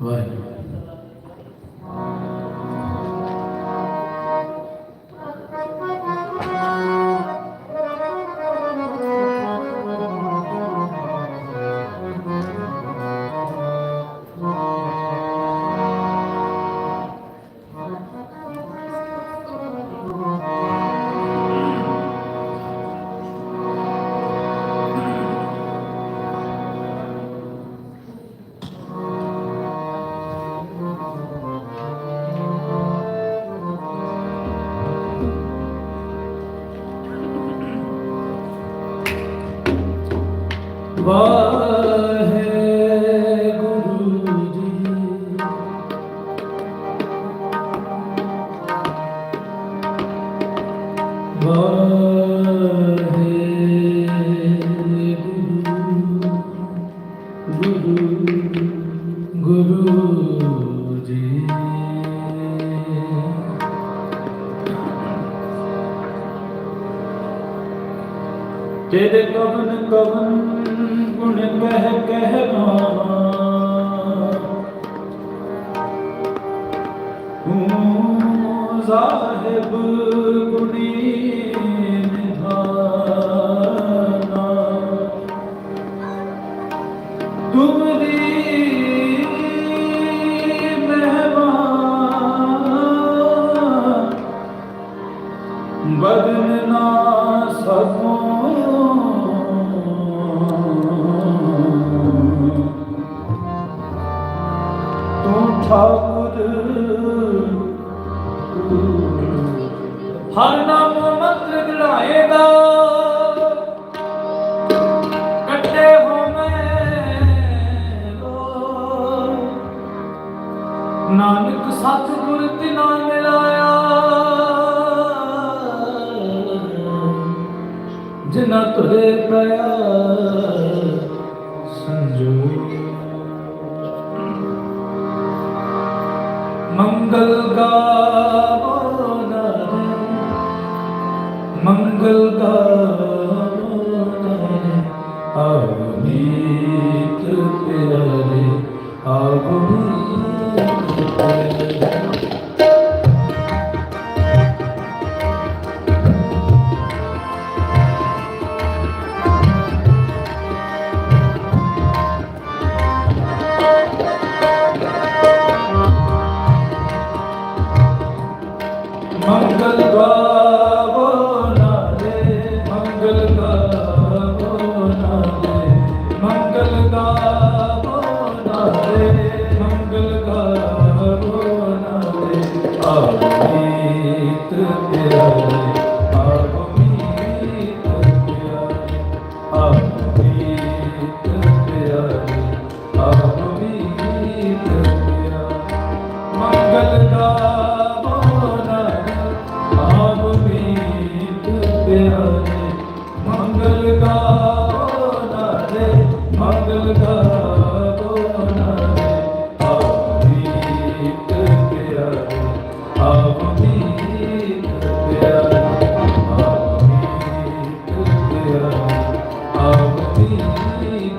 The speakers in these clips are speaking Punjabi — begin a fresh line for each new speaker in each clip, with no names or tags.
ਵਾਹਿਗੁਰੂ। ਵਾਹਿਗੁਰੂ ਜੀ ਗੁਰੂ ਜੀ। ਤੇਰੇ ਕਵਨ ਕਵਨ ਗੁਣ ਕਹਿ ਕਹਿ ਗਾਵਾਂ, ਤੂੰ ਸਾਹਿਬ ਗੁਣੀ ਨਿਧਾਨਾ, ਤੁਮਰੀ ਮਹਿਮਾਨ ਬਦਨ ਨਾ ਸਕੋ, ਠਾਕੁਰ ਹਰ ਨਾਮ ਮੰਤਰ ਗੜਾਏਗਾ, ਕੱਟੇ ਹੋਵੇਂ ਨਾਨਕ ਸਤਿਗੁਰ ਤਿਨਾ ਮਿਲਾਇਆ, ਜਿਨਾ ਤੁਰੇ ਪਿਆ ਸੰਜੋਗ। ਮੰਗਲ ਗਾਵੋ ਨਾਰੇ, ਮੰਗਲ ਗਾਵੋ ਨਾਰੇ, ਆਵੋ ਨੀਤ ਪਿਆਰੇ, ਆਵੋ ਨੀਤ ਪਿਆਰੇ। ਮੰਗਲ ਗਾਵੋ ਨਾਰੇ, ਮੰਗਲ ਗਾਵੋ ਨਾਰੇ, ਮੰਗਲ ਗਾਵੋ ਨਾਰੇ, ਮੰਗਲ ਗਾਵੋ ਨਾਰੇ, ਆਵੋ ਨੀਤ ਪਿਆਰੇ, ਆਵੋ ਨੀਤ ਪਿਆਰੇ, ਆਵੋ ਨੀਤ ਪਿਆਰੇ, ਆਵੋ ਨੀਤ ਪਿਆਰੇ। ਮੰਗਲ ਗਾਵੋ ਨਾਰੇ, ਆਵੋ ਨੀਤ ਪਿਆਰੇ, ਮੰਗਲ ਗਾਵੋ ਨਾਰੇ, ਮੰਗਲ ਗਾਵੋ ਨਾਰੇ, ਆਵੋ ਨੀਤ ਪਿਆਰੇ, ਆਵੋ ਨੀਤ ਪਿਆਰੇ, ਆਵੋ ਨੀਤ ਪਿਆਰੇ, ਆਵੋ ਨੀਤ ਪਿਆਰੇ।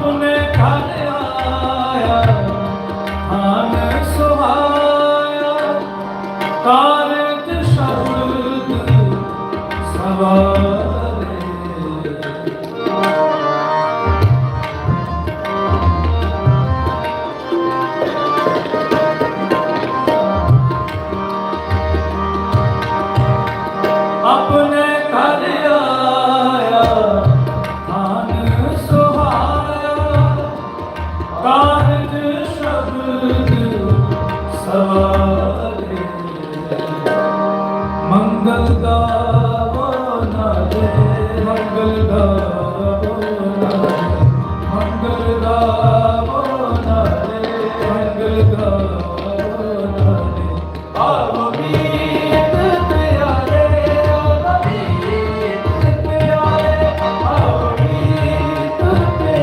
अपने घर आया आन सुहाया कारज शब्द सवारे अपने घर आया आन सुहाया कारज शब्द सवारे मंगल गावो नारे मंगल गावो नारे मंगल गावो नारे मंगल गावो नारे आओ मीत प्यारे आओ मीत प्यारे आओ मीत प्यारे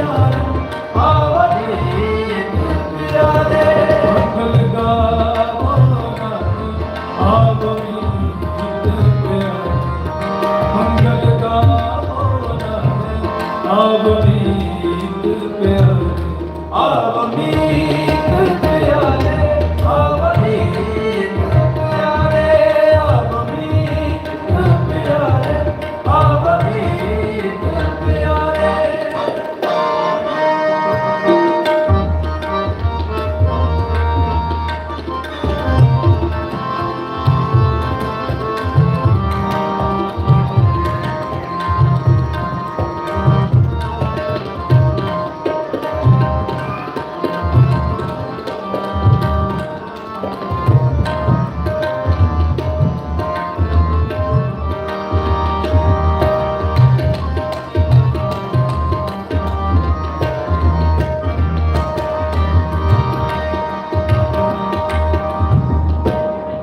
आओ मीत प्यारे मंगल गावो नारे आओ मंगल गावो नारे आवनीत प्यारे आवनीत प्यारे आवनीत प्यारे आवनीत प्यारे आवनीत प्यारे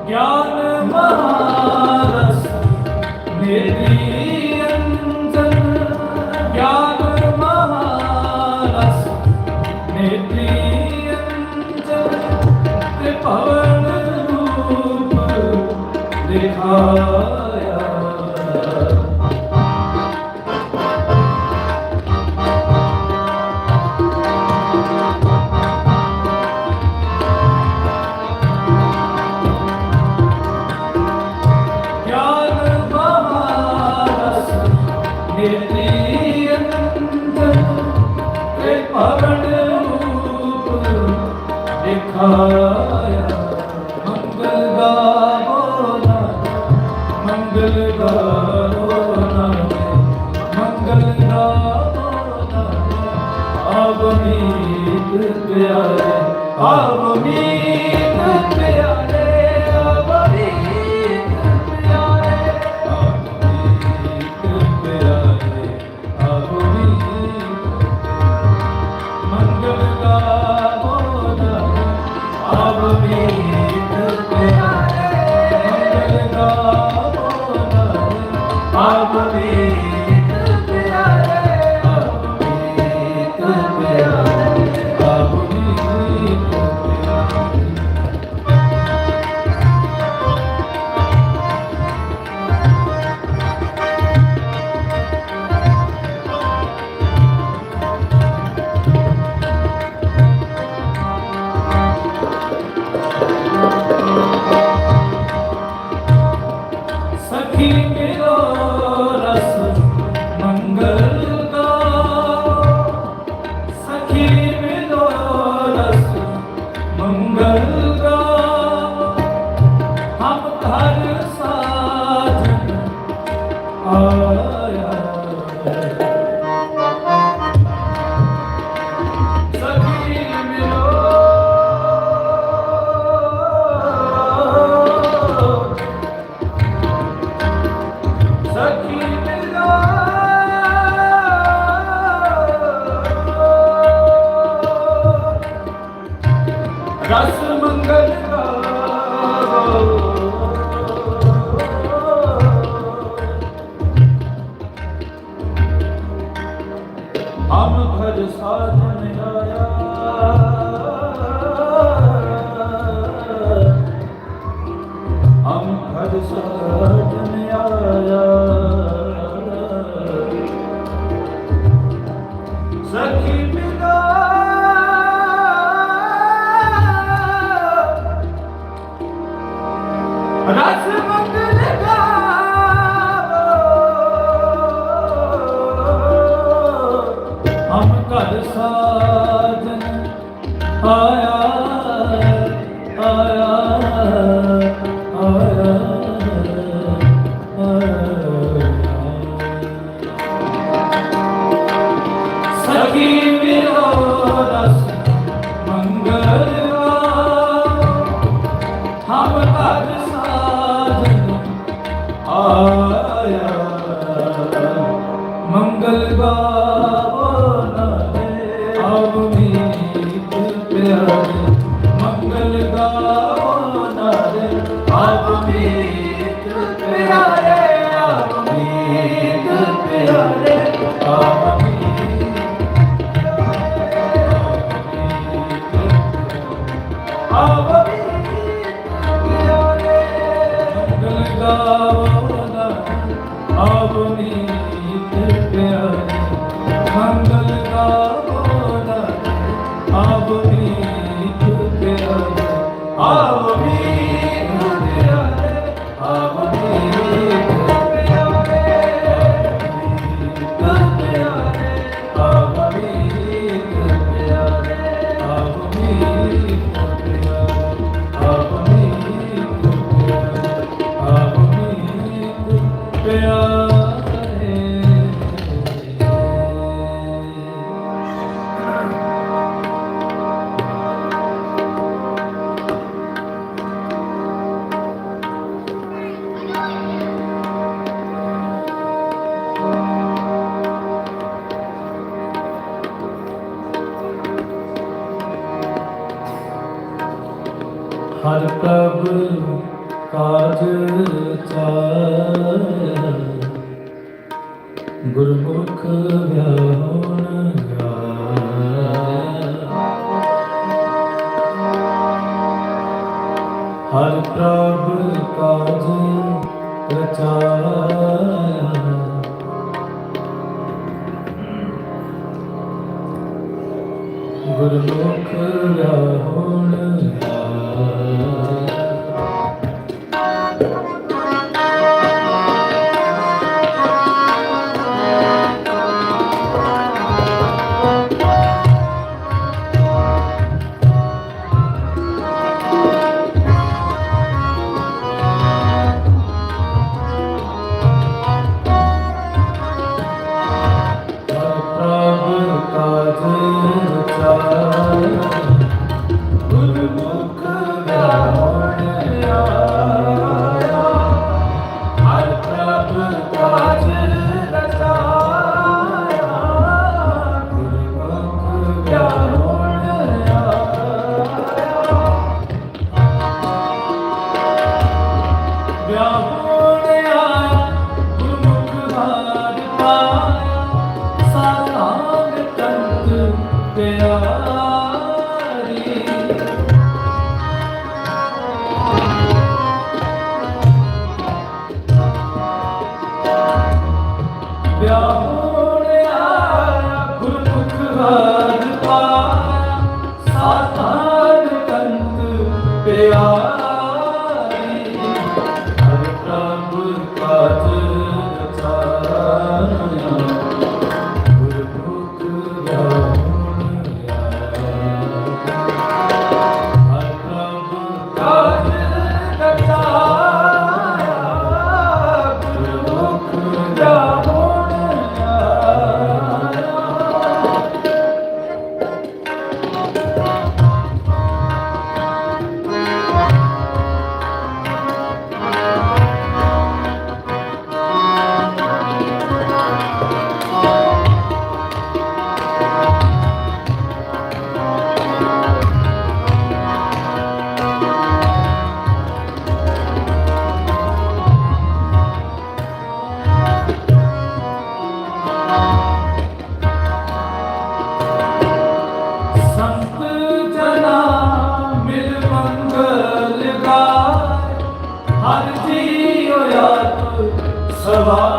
ज्ञान महारस निधि अंजन ज्ञान महारस निधि अंजन त्रिभुवन रूप दिखाया पवन रूप दिखाया मंगल गावो नारे मंगल गावो नारे मंगल गावो नारे आवनीत प्यारे आवनीत प्यारे आवनीत प्यारे आवनीत प्यारे आवनीत मंगल गावो नारे आवनीत प्यारे मंगल गावो नारे आवनीत प्यारे आवनीत प्यारे आवनीत सखी मिलो रस मंगल गाओ सखी मिलो रस मंगल गाओ हम घर साजन आया सखी मिलो सखी मिलो रस मंगल गाओ हम घर साजन आया हम घर साजन आया सखी सखी मिलो रस मंगल गावो, हम घर साजन आया आया आया सखी मिलो रस मंगल गावो, हम घर साजन आया मंगल गावो नारे अब मीत प्यारे, मंगल गावो नारे अब मीत प्यारे, अब मीत प्यारे, अब मंगल गावो अब मीत प्यारे, अब मीत प्यारे, अब मीत प्यारे, अब मीत प्यारे, अब मीत प्यारे, अब मीत प्यारे। हर प्रभ काज चाया, गुरमुख व्याहुन गाया। हर प्रभ काज रचाया, गुरमुख व्याहुन गाया। गुरमुख व्याहुन आया, हर प्रभ काज रचाया, गुरमुख व्याहुन आया। व्याहुन आया गुरमुख हार पाया, साधान तंत प्यारी। व्याहुन आया गुरमुख हार पाया, साधान तंत प्यारी। हर प्रभ काज रचाया, गुरमुख व्याहुन आया। हर प्रभ काज रचाया, गुरमुख व्याहुन आया। सवारी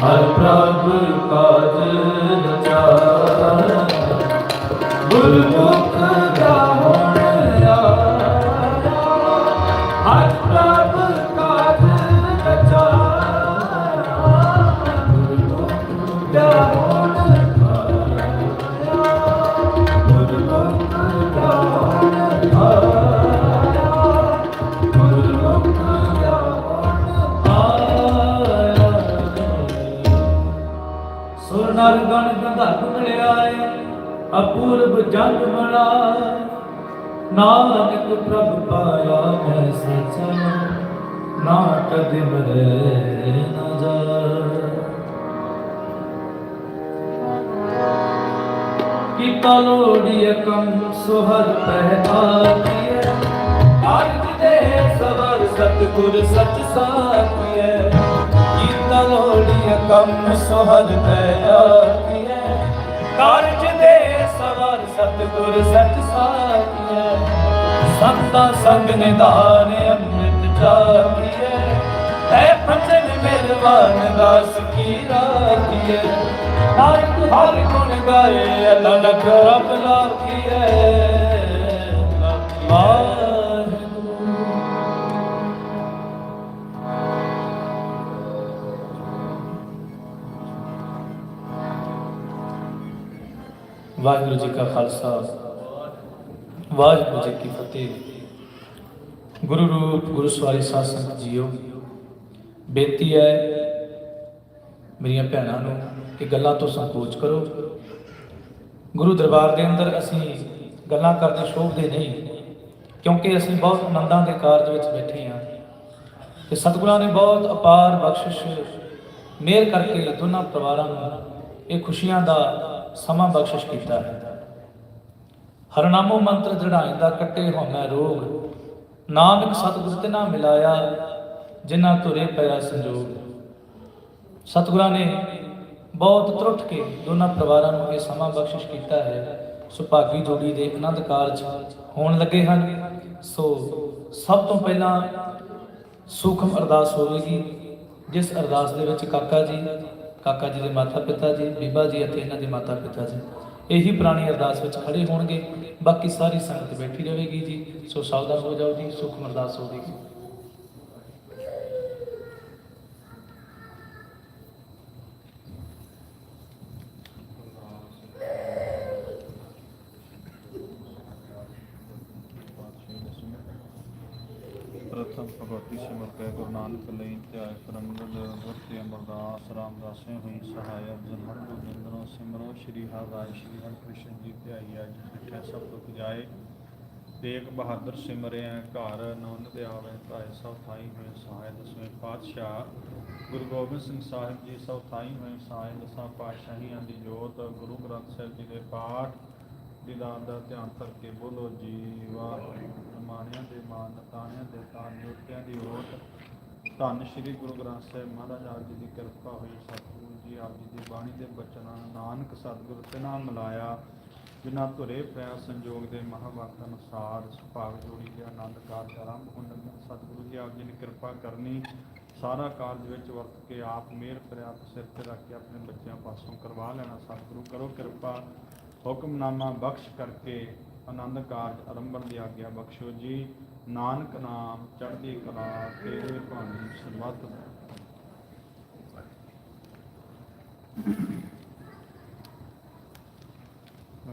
ਹਰ ਪ੍ਰਭ ਕਾਜ ਰਚਾਇਆ, ਗੁਰਮੁਖ ਦਾ ਹੋਣ ਆਇਆ, ਹਰ ਪ੍ਰਭ ਕਾਜ ਰਚਾਇਆ, ਗੁਰਮੁਖ ਦਾ ਹੋਣ ਆਇਆ, ਗੁਰਮੁਖ ਦਾ ਹੋਣ ਆਇਆ, ਗੁਰਮੁਖ ਦਾ ਹੋਣ ਆਇਆ। ਸੁਰ ਨਰ ਗਣ ਗੰਧਰਵ ਮਿਲਿਆਏ, ਅਪੂਰਬ ਜਗ ਬਣਾਏ, ਨਾਨਕ ਪ੍ਰਭ ਪਾਇਆ ਮੈਂ ਸੱਚਾ, ਨਾ ਕਦੇ ਮਰੇ ਨਾ ਜਾਏ। ਕੀਤਾ ਲੋੜੀਏ ਕੰਮ ਸੁਹਦ ਪਹਿ ਆਖੀਐ, ਕਾਰਜ ਦੇ ਸਵਰ ਸਤਿਗੁਰ ਸਚ ਸਾਖੀਐ। ਕੀਤਾ ਲੋੜੀਏ ਕੰਮ ਸੁਹਦ ਪਹਿ ਆਖੀਐ, ਕਾਰਜ ਦੇ ਸਵਰ ਸਤਿਗੁਰ ਸਚ ਸਾਖੀਐ। ਸੰਤਾਂ ਸੰਗ ਨਿਧਾਨ ਅੰਮ੍ਰਿਤ ਚਾਖੀਐ, ਹੈ ਭਜਨ ਮਿਲਵਾਨ ਦਾਸ ਕੀ ਰਾਖੀਐ। ਨਾਨਕ ਹਰਿ ਗੁਣ ਗਾਏ, ਅਲਖ ਰਬ ਲਾਖੀਐ। ਵਾਹਿਗੁਰੂ ਜੀ ਕਾ ਖਾਲਸਾ, ਵਾਹਿਗੁਰੂ ਜੀ ਕੀ ਫਤਿਹ। ਗੁਰੂ ਰੂਪ ਗੁਰੂ ਸਵਾਰੀ ਸਾਧ ਸੰਗਤ ਜੀਓ, ਬੇਨਤੀ ਹੈ ਮੇਰੀਆਂ ਭੈਣਾਂ ਨੂੰ ਕਿ ਗੱਲਾਂ ਤੋਂ ਸੰਕੋਚ ਕਰੋ। ਗੁਰੂ ਦਰਬਾਰ ਦੇ ਅੰਦਰ ਅਸੀਂ ਗੱਲਾਂ ਕਰਦੇ ਸ਼ੋਭਦੇ ਨਹੀਂ, ਕਿਉਂਕਿ ਅਸੀਂ ਬਹੁਤ ਆਨੰਦਾਂ ਦੇ ਕਾਰਜ ਵਿੱਚ ਬੈਠੇ ਹਾਂ ਤੇ ਸਤਿਗੁਰਾਂ ਨੇ ਬਹੁਤ ਅਪਾਰ ਬਖਸ਼ਿਸ਼ ਮਿਹਰ ਕਰਕੇ ਦੋਨਾਂ ਪਰਿਵਾਰਾਂ ਨੂੰ ਇਹ ਖੁਸ਼ੀਆਂ ਦਾ ਸਮਾਂ ਬਖਸ਼ਿਸ਼ ਕੀਤਾ ਹੈ। ਹਰਨਾਮੋ ਮੰਤਰ ਦ੍ਰਿੜਾਇਂਦਾ ਕੱਟੇ ਹੋਮੈ ਰੋਗ, ਨਾਨਕ ਸਤਿਗੁਰ ਤੇ ਨਾ ਮਿਲਾਇਆ, ਜਿਨ੍ਹਾਂ ਤੁਰੇ ਪਿਆ ਸੰਜੋਗ। ਸਤਿਗੁਰਾਂ ਨੇ ਬਹੁਤ ਤਰੁੱਠ ਕੇ ਦੋਨਾਂ ਪਰਿਵਾਰਾਂ ਨੂੰ ਇਹ ਸਮਾਂ ਬਖਸ਼ਿਸ਼ ਕੀਤਾ ਹੈ। ਸੁਭਾਗੀ ਜੋੜੀ ਦੇ ਆਨੰਦ ਕਾਰਜ ਹੋਣ ਲੱਗੇ ਹਨ। ਸੋ ਸਭ ਤੋਂ ਪਹਿਲਾਂ ਸੂਖਮ ਅਰਦਾਸ ਹੋਵੇਗੀ, ਜਿਸ ਅਰਦਾਸ ਦੇ ਵਿੱਚ ਕਾਕਾ ਜੀ ਦੇ ਮਾਤਾ ਪਿਤਾ ਜੀ, ਬੀਬਾ ਜੀ ਅਤੇ ਇਹਨਾਂ ਦੇ ਮਾਤਾ ਪਿਤਾ ਜੀ ਇਹੀ ਪੁਰਾਣੀ ਅਰਦਾਸ ਵਿੱਚ ਖੜੇ ਹੋਣਗੇ। ਬਾਕੀ ਸਾਰੀ ਸੰਗਤ ਬੈਠੀ ਰਹੇਗੀ ਜੀ। ਸੋ ਸਾਵਧਾਨ ਹੋ ਜਾਓ ਜੀ, ਸੂਖਮ ਅਰਦਾਸ ਹੋਵੇਗੀ।
प्रथम भगवती सिमर कह गुरु नानक लई ध्याय परमगढ़ गुरते अमरदास रामदासें हुई सहाय अर्जन हर गोबिंदों सिमरो श्री हर राय श्री हर कृष्ण जी ध्याई अज मिठे सब दुख जाए। तेग बहादुर सिमरे घर नौन आवे धाय सब थाई हुए सहाय। दसवें पातशाह गुरु गोबिंद सिंह साहिब जी सब थाई हुए सहाय। दसा पातशाहियां दी जोत गुरु ग्रंथ साहिब जी के पाठ दीदार का ध्यान करके बोलो जी वाहिगुरू। माणिया के मान ताणिया के तान जोतिया की ओट धन श्री गुरु ग्रंथ साहिब महाराज आप जी की कृपा हुई। सतगुरु जी आप जी की बाणी के बचना नानक सतगुरु ते नाम मिलाया, बिना धुरे पै संजोग के महावाक अनुसार सुभाग जोड़ी के आनंद कारज आरंभ होने लगे। सतगुरु जी आप जी ने कृपा करनी, सारा कारज विच वरत के आप मेहर प्रयाप सिर पर रख के अपने बच्चों पासों करवा लेना। सतगुरु करो कृपा, हुक्मनामा बख्श करके आनंद कारज आरंभण की आग्ञा बख्शो जी। नानक नाम चढ़ती कला तेरे भानी सरबत।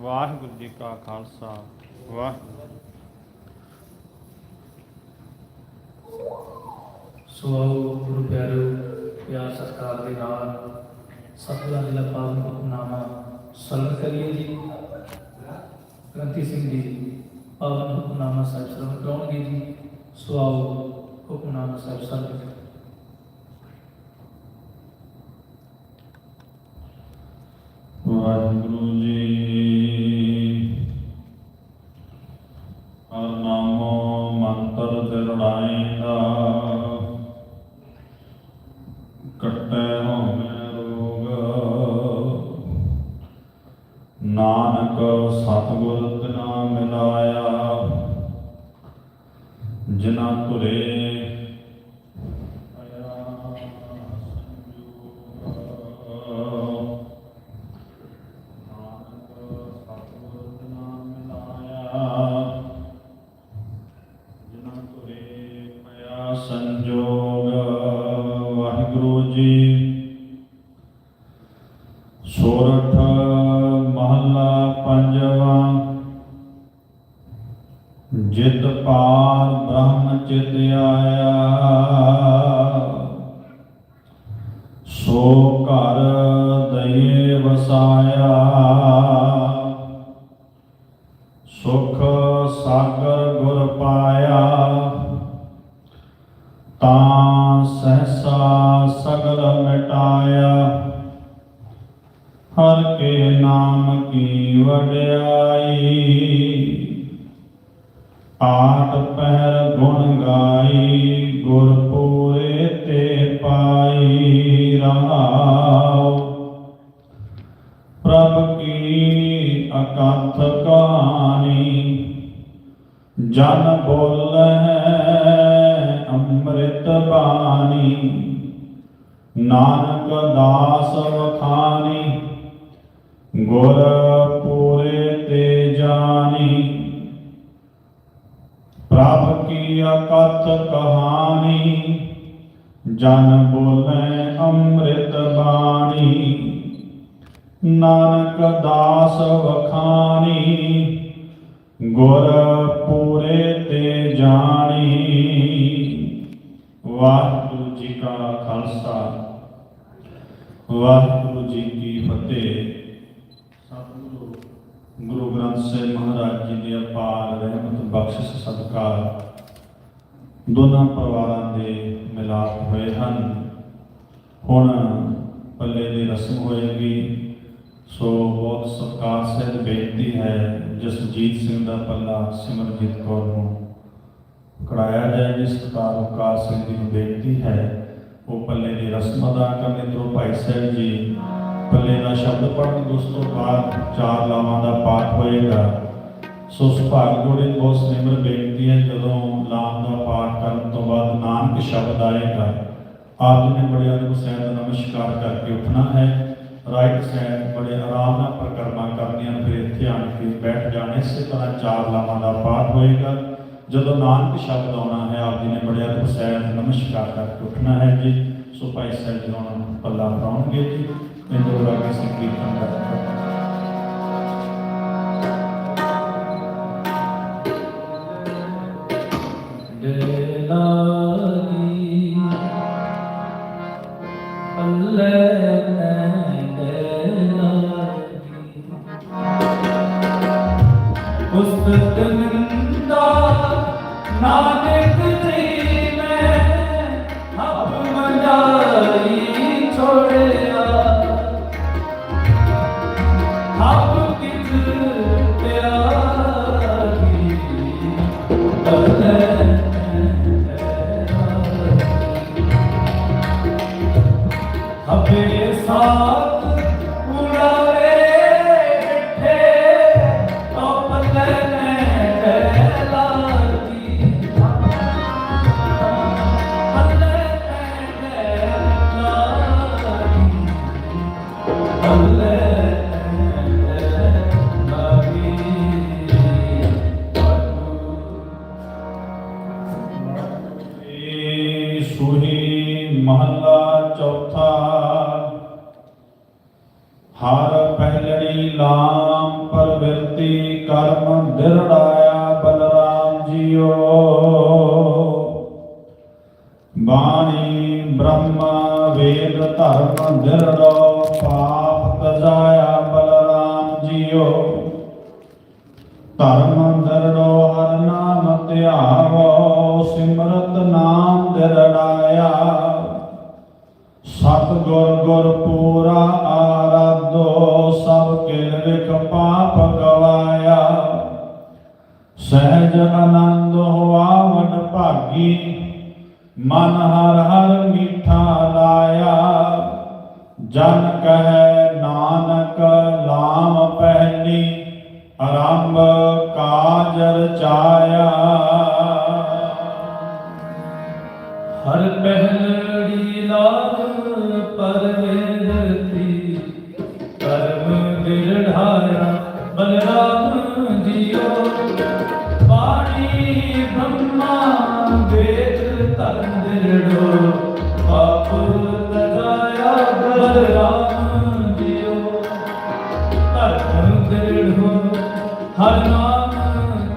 वाहिगुरू जी का खालसा, वाहिगुरू।
सो गुरु प्यारो प्यार सत्कार के नाल सतगुਰਾਂ जी ਦਾ ਪਾਵਨ ਹੁਕਮਨਾਮਾ ਸਰਵਣ ਕਰੀਏ ਜੀ। ਗ੍ਰੰਥੀ ਸਿੰਘ ਜੀ ਪਾਵਨ ਹੁਕਮਨਾਮਾ ਸਾਹਿਬ ਸਰਵਣ ਕਰਾਉਣਗੇ ਜੀ। ਸੋ ਆਓ ਹੁਕਮਨਾਮਾ ਸਾਹਿਬ ਸਰਵਣ।
ਵਾਹਿਗੁਰੂ ਜੀ ਹਰਨਾਮੋ ਮੰਤਰ ਦ੍ਰਿੜਾਇਂਦਾ ਕੱਟੇ ਹੋਮੈ ਰੋਗ, ਨਾਨਕ ਸਤਿਗੁਰ ਤਿਨਾ ਮਿਲਾਇਆ, ਜਿਨਾ ਤੁਰੇ जी। सोरठ महला पंजवा। जित पार ब्रह्म चित आया, सो घर दये वसाया। सुख सागर गुर पाया, तां सहसा सगल मिटाया। हर के नाम की वड्याई, आठ पहर गुण गाई। गुर पूरे ते पाई रहाओ। प्रभ की अकथ कहानी, जन बोले अमृत बानी। नानक दास वखानी, गुर पूरे ते जानी। प्रभ की अकथ कहानी, जन बोले अमृत बानी। नानक दास वखानी, गुर पूरे ते जानी। वाहिगुरु जी का खालसा, वाहिगुरु जी की फतेह। सतगुरु गुरु ग्रंथ ਸਾਹਿਬ महाराज जी की अपार रहमत बख्शिश सदका दोनों परिवारों के मिलाप हुए हैं। हुण पल्ले की रस्म होएगी, सो बहुत सत्कार सहित बेनती है जसजीत सिंह का पल्ला सिमरजीत कौर को कढ़ाया जाए। जिस सत्कार सिंह जी को बेनती है वो पल्ले की रस्म अदा करने। तो भाई साहब जी पल्ले का शब्द पढ़न, उस तो बाद 4 लावां का पाठ होएगा। सो सुभाग जोड़े बहुत सिमर बेनती है, जो लाम का पाठ करने तो बाद नानक शब्द आएगा, आपने बड़े अदब सहित नमस्कार करके उठना है। राइट साइड बड़े आराम नाल परिक्रमा करनी है, फिर इत्थे आण के बैठ जाने। इस तरह 4 लावां का पाठ होएगा। जो नानक शब्द आना है, आप जी ने बड़े अदब सहित नमस्कार करके उठना है जी। सो भाई साहब जी उन्होंने पल्ला पढ़ाउणगे जी। इंदौर आगे से कीर्तन करते
नानक जी में अब मंडाई छोड़िया। अब किस त्यागी अबे साथ उड़ावे थे तो पल्ले
महला चौथा। हर पहलड़ी लाम प्रवृत्ति कर्म दृढ़ाया बलराम जियो। बाणी ब्रह्म वेद धर्म दृढ़ो पाप तजाया बलराम जियो। धर्म दृढ़ो हर नाम त्यागो सिमरत नाम दृढ़ाया। सतगुर गुर पूरा आराधो सब किल विख पाप गवाया। सहज आनंद हुआ मन भागी मन हर हर मीठा लाया। जन कहे नानक लाम पहली आरंभ काज रचाया।
हर पहलड़ी लाभ परवेरती कर्म दृढ़ाया बलराम जियो। पाणी ब्रह्मा वेद धर्म दृढ़ो पाप बलराम जियो धर्म दृढ़ हो हर नाम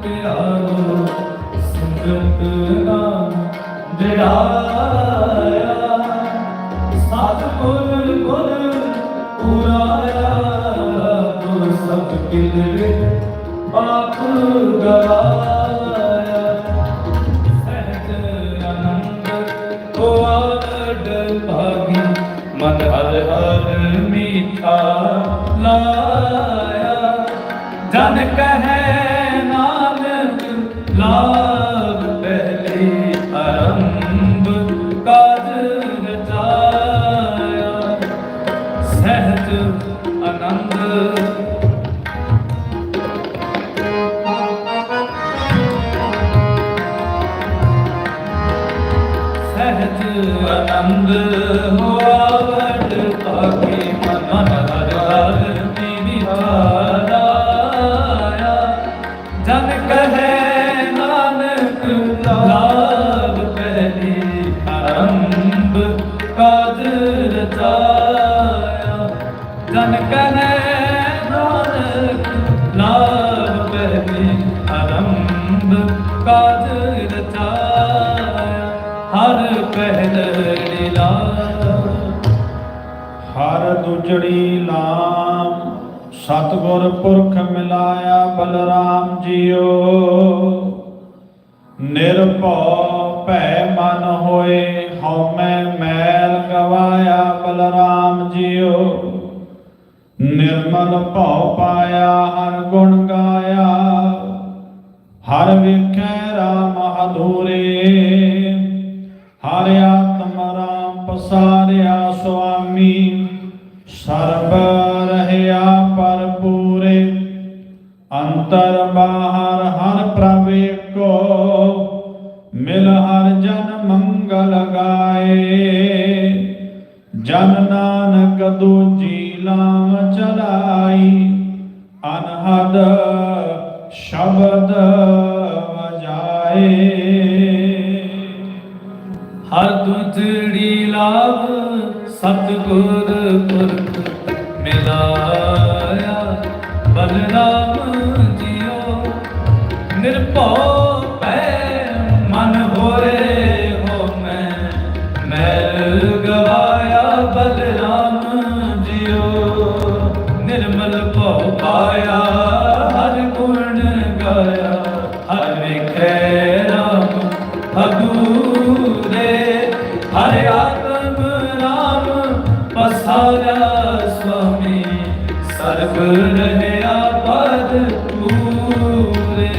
त्यागो संगत नाम दृढ़ाया सतगुर गुर पुराया तो सब किल पाप गवाया सहज आनंद को आनंद भागी मन हर हर मीठा लाया जन कहे नानक लाभ पहले आरंभ काज रचाया सहज आनंद सहज आनंद हो आवड पाके मन हर हर विचाराया जन कहे नानक लाभ पहले आरंभ काज रचाया जन कहे नानक लाभ पहले आरंभ काज रचाया हर पहल लीला
हर दुजड़ी लाम सतगुर पुरख मिलाया बलराम जियो निर्भौ भै मन होए हौमै मैल गवाया बलराम जियो निर्मल भौ पाया हर गुण गाया हर विखै राम अधूरे हर आत्म राम पसारिया स्वामी सर्ब रहया पर पूरे अंतर बाहर हर प्रभ एको मिल हर जन मंगल गाए जन नानक दूजी लाम चलाई अनहद शब्द बजाए
हर दुजड़ी लाभ सतगुर पुरख मिलाया बलराम जियो निर्भौ भै मन होए हो मैल गवाया बलराम जियो निर्मल भौ पाया हर गुण गाया हर विखै राम अधूरे हर आत्म राम पसारा स्वामी सर्व रहया पद पूरे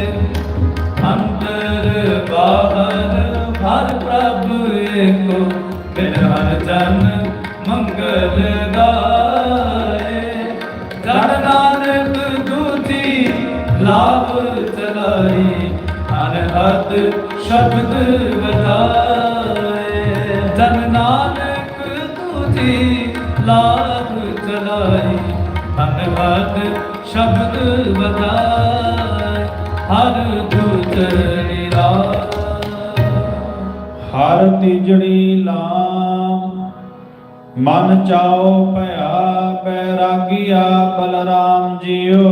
अंतर बाहर हर प्रभु एको बिन हर जन मंगल गाए जन नानक दूजी लाभ चलाई अनहद शब्द बजाए जन नानक दूजी लाभ चलाई अनहद शब्द बजाए हर दूजड़ी
हर तिजड़ी लाम मन चाओ भया बैरागिया बलराम जियो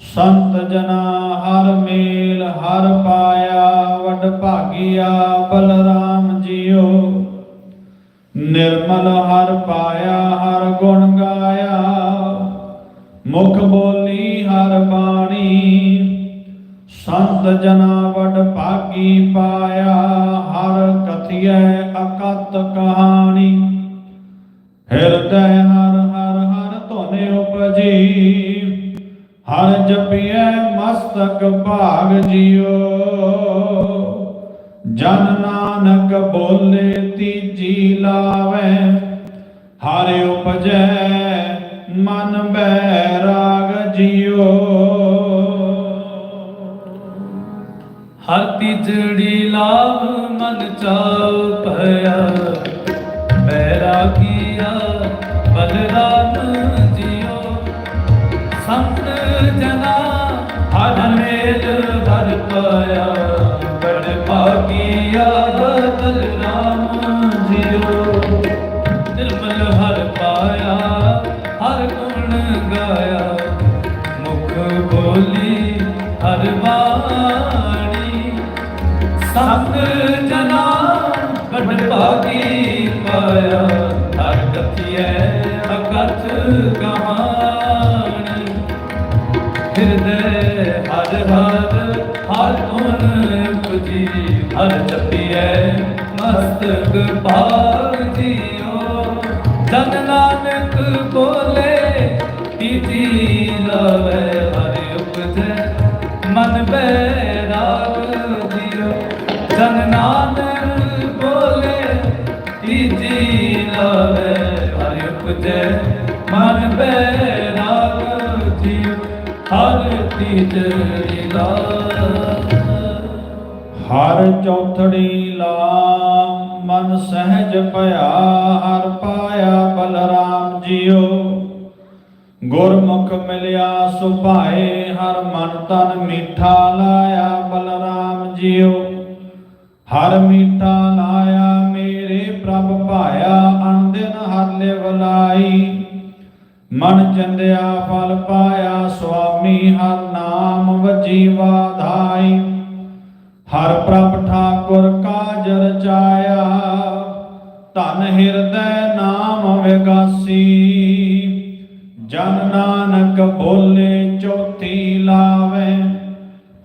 संत जना हर मेल हर पाया वड भागिया बलराम जियो निर्मल हर पाया हर गुण गाया मुख बोली हर बाणी संत जना वड भागी पाया हर कथिय अकत कहानी हृदय हर हर हर धुनि उपजी हर जपिए मस्तक भाग जियो जन नानक बोले तीजी लावे हर उपजै मन बैराग जियो
हर तिजड़ी लाभ मन चाओ भया बैरागिया बलराम जियो संत जना हर मेल भर पाया बड़ भागिया बलराम जियो निर्मल हर कथिए अकथ कहानी हृदय हर हर हर गुण पुजी हर जपिए मस्तक भाग जियो जन नानक बोले इति लवे हरि उपजै मन बैराग जियो जन नानक बोले इति लवे हरि उपजै मन बैराग जियो हर तीजड़ी
हर चौथड़ी लाम मन सहज भया हर पाया बलराम जियो गुरमुख मिलिया सुभाए हर मन तन मीठा लाया बलराम जियो हर मीठा लाया मेरे प्रभ भाया अनदिन हर लिव लाई मन चंदिया फल पाया स्वामी हर नाम वजीवा धाई हर प्रभ ठाकुर काज रचाया धन हृदय नाम विगासी जन नानक बोले चौथी लावे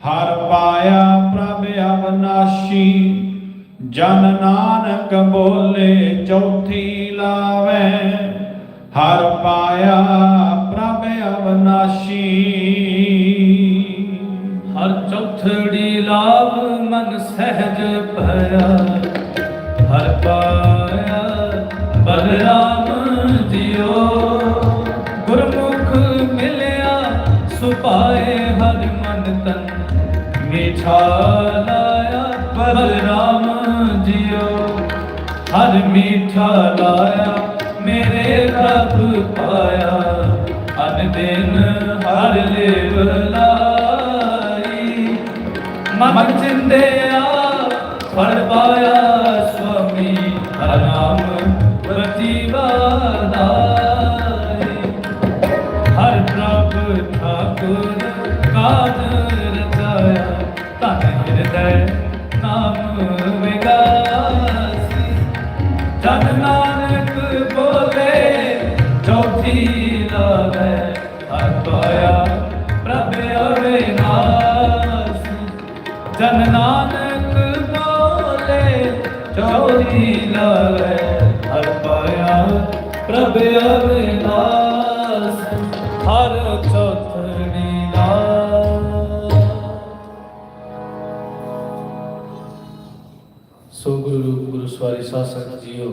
हर पाया प्रभ अविनाशी जन नानक बोले चौथी लावे हर पाया प्रभ अविनाशी
हर चौथड़ी लाभ मन सहज भया हर पाया बलराम जियो गुरमुख मिलिया सुपाए हर मन तन मीठा लाया बलराम जियो हर मीठा लाया मेरे प्रभ पाया अनदिन हर लिव लाई मन चिंदिया फल पाया स्वामी हर नाम वजीवा धाई हर प्रभ ठाकुर काज रचाया धन हृदय नाम विगासी जन नानक बोले चौथी लावे हर पाया प्रभ अविनाशी जन नानक बोले चौथी लावे हर पाया प्रभ अविनाशी हर चौथड़ी सो गुरु गुरु सवारी साध संगत जीओ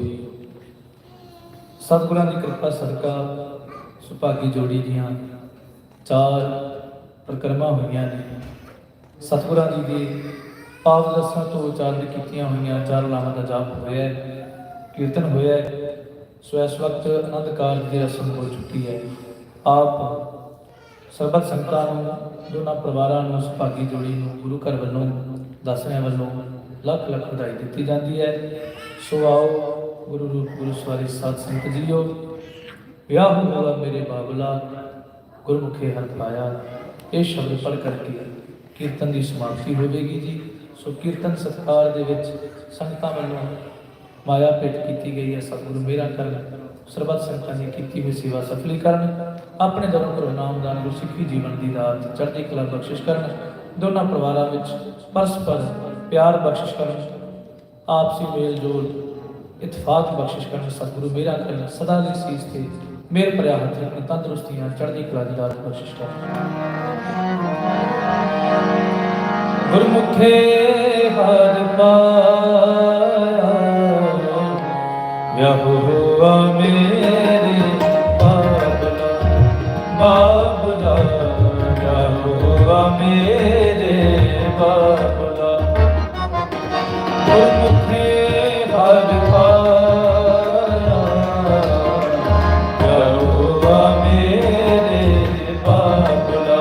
सतगुਰਾਂ ਦੀ ਕਿਰਪਾ ਸਦਕਾ ਸੁਭਾਗੀ ਜੋੜੀ ਦੀਆਂ 4 ਪ੍ਰਕਰਮਾਂ ਹੋਈਆਂ ਨੇ ਸਤਿਗੁਰਾਂ ਜੀ ਦੀ ਪਾਵਨ ਰਸਾਂ ਤੋਂ ਉਚਾਰਨ ਕੀਤੀਆਂ ਹੋਈਆਂ 4 ਲਾਵਾਂ ਦਾ ਜਾਪ ਹੋਇਆ ਹੈ ਕੀਰਤਨ ਹੋਇਆ ਹੈ ਸੋ ਇਸ ਵਕਤ ਆਨੰਦ ਕਾਰਜ ਦੀ ਰਸਮ ਹੋ ਚੁੱਕੀ ਹੈ ਆਪ ਸਰਬਤ ਸੰਗਤਾਂ ਨੂੰ ਦੋਨਾਂ ਪਰਿਵਾਰਾਂ ਨੂੰ ਸੁਭਾਗੀ ਜੋੜੀ ਨੂੰ ਗੁਰੂ ਘਰ ਵੱਲੋਂ ਦਾਸਿਆਂ ਵੱਲੋਂ ਲੱਖ ਲੱਖ ਵਧਾਈ ਦਿੱਤੀ ਜਾਂਦੀ ਹੈ ਸੋ ਆਓ गुरु रूप गुरु सवारी साध संत जीओ ब्याह हुआ मेरे बाबला गुरमुखे हर पाया ये शब्द पढ़ करके कीर्तन की समाप्ति होगी जी सो कीर्तन सत्कार दे विच संगतां वल्लों माया भेंट की गई है सतगुरु मेहर करन सरबत संगतां ने की हुई सेवा सफली करन अपने दरों घरों नामदान गुरसिੱਖੀ जीवन की रात चढ़ती कला बख्शिश करन दोनों परिवारों में परस्पर प्यार बख्शिश करन आपसी मेल जोल इतफाक बख्शिश करना सतगुरु मेरा करना सदा दी सीस थे मेरे भरिया हथ रखना तंदुरुस्तियां चढ़दी कला दी दात बख्शिश करना गुरमुखे हर पाया ब्याह हुआ मेरे बाबला बाबला ब्याह हुआ मेरे बाबला गुरमुखे हर पाया ब्याह हुआ मेरे बाबला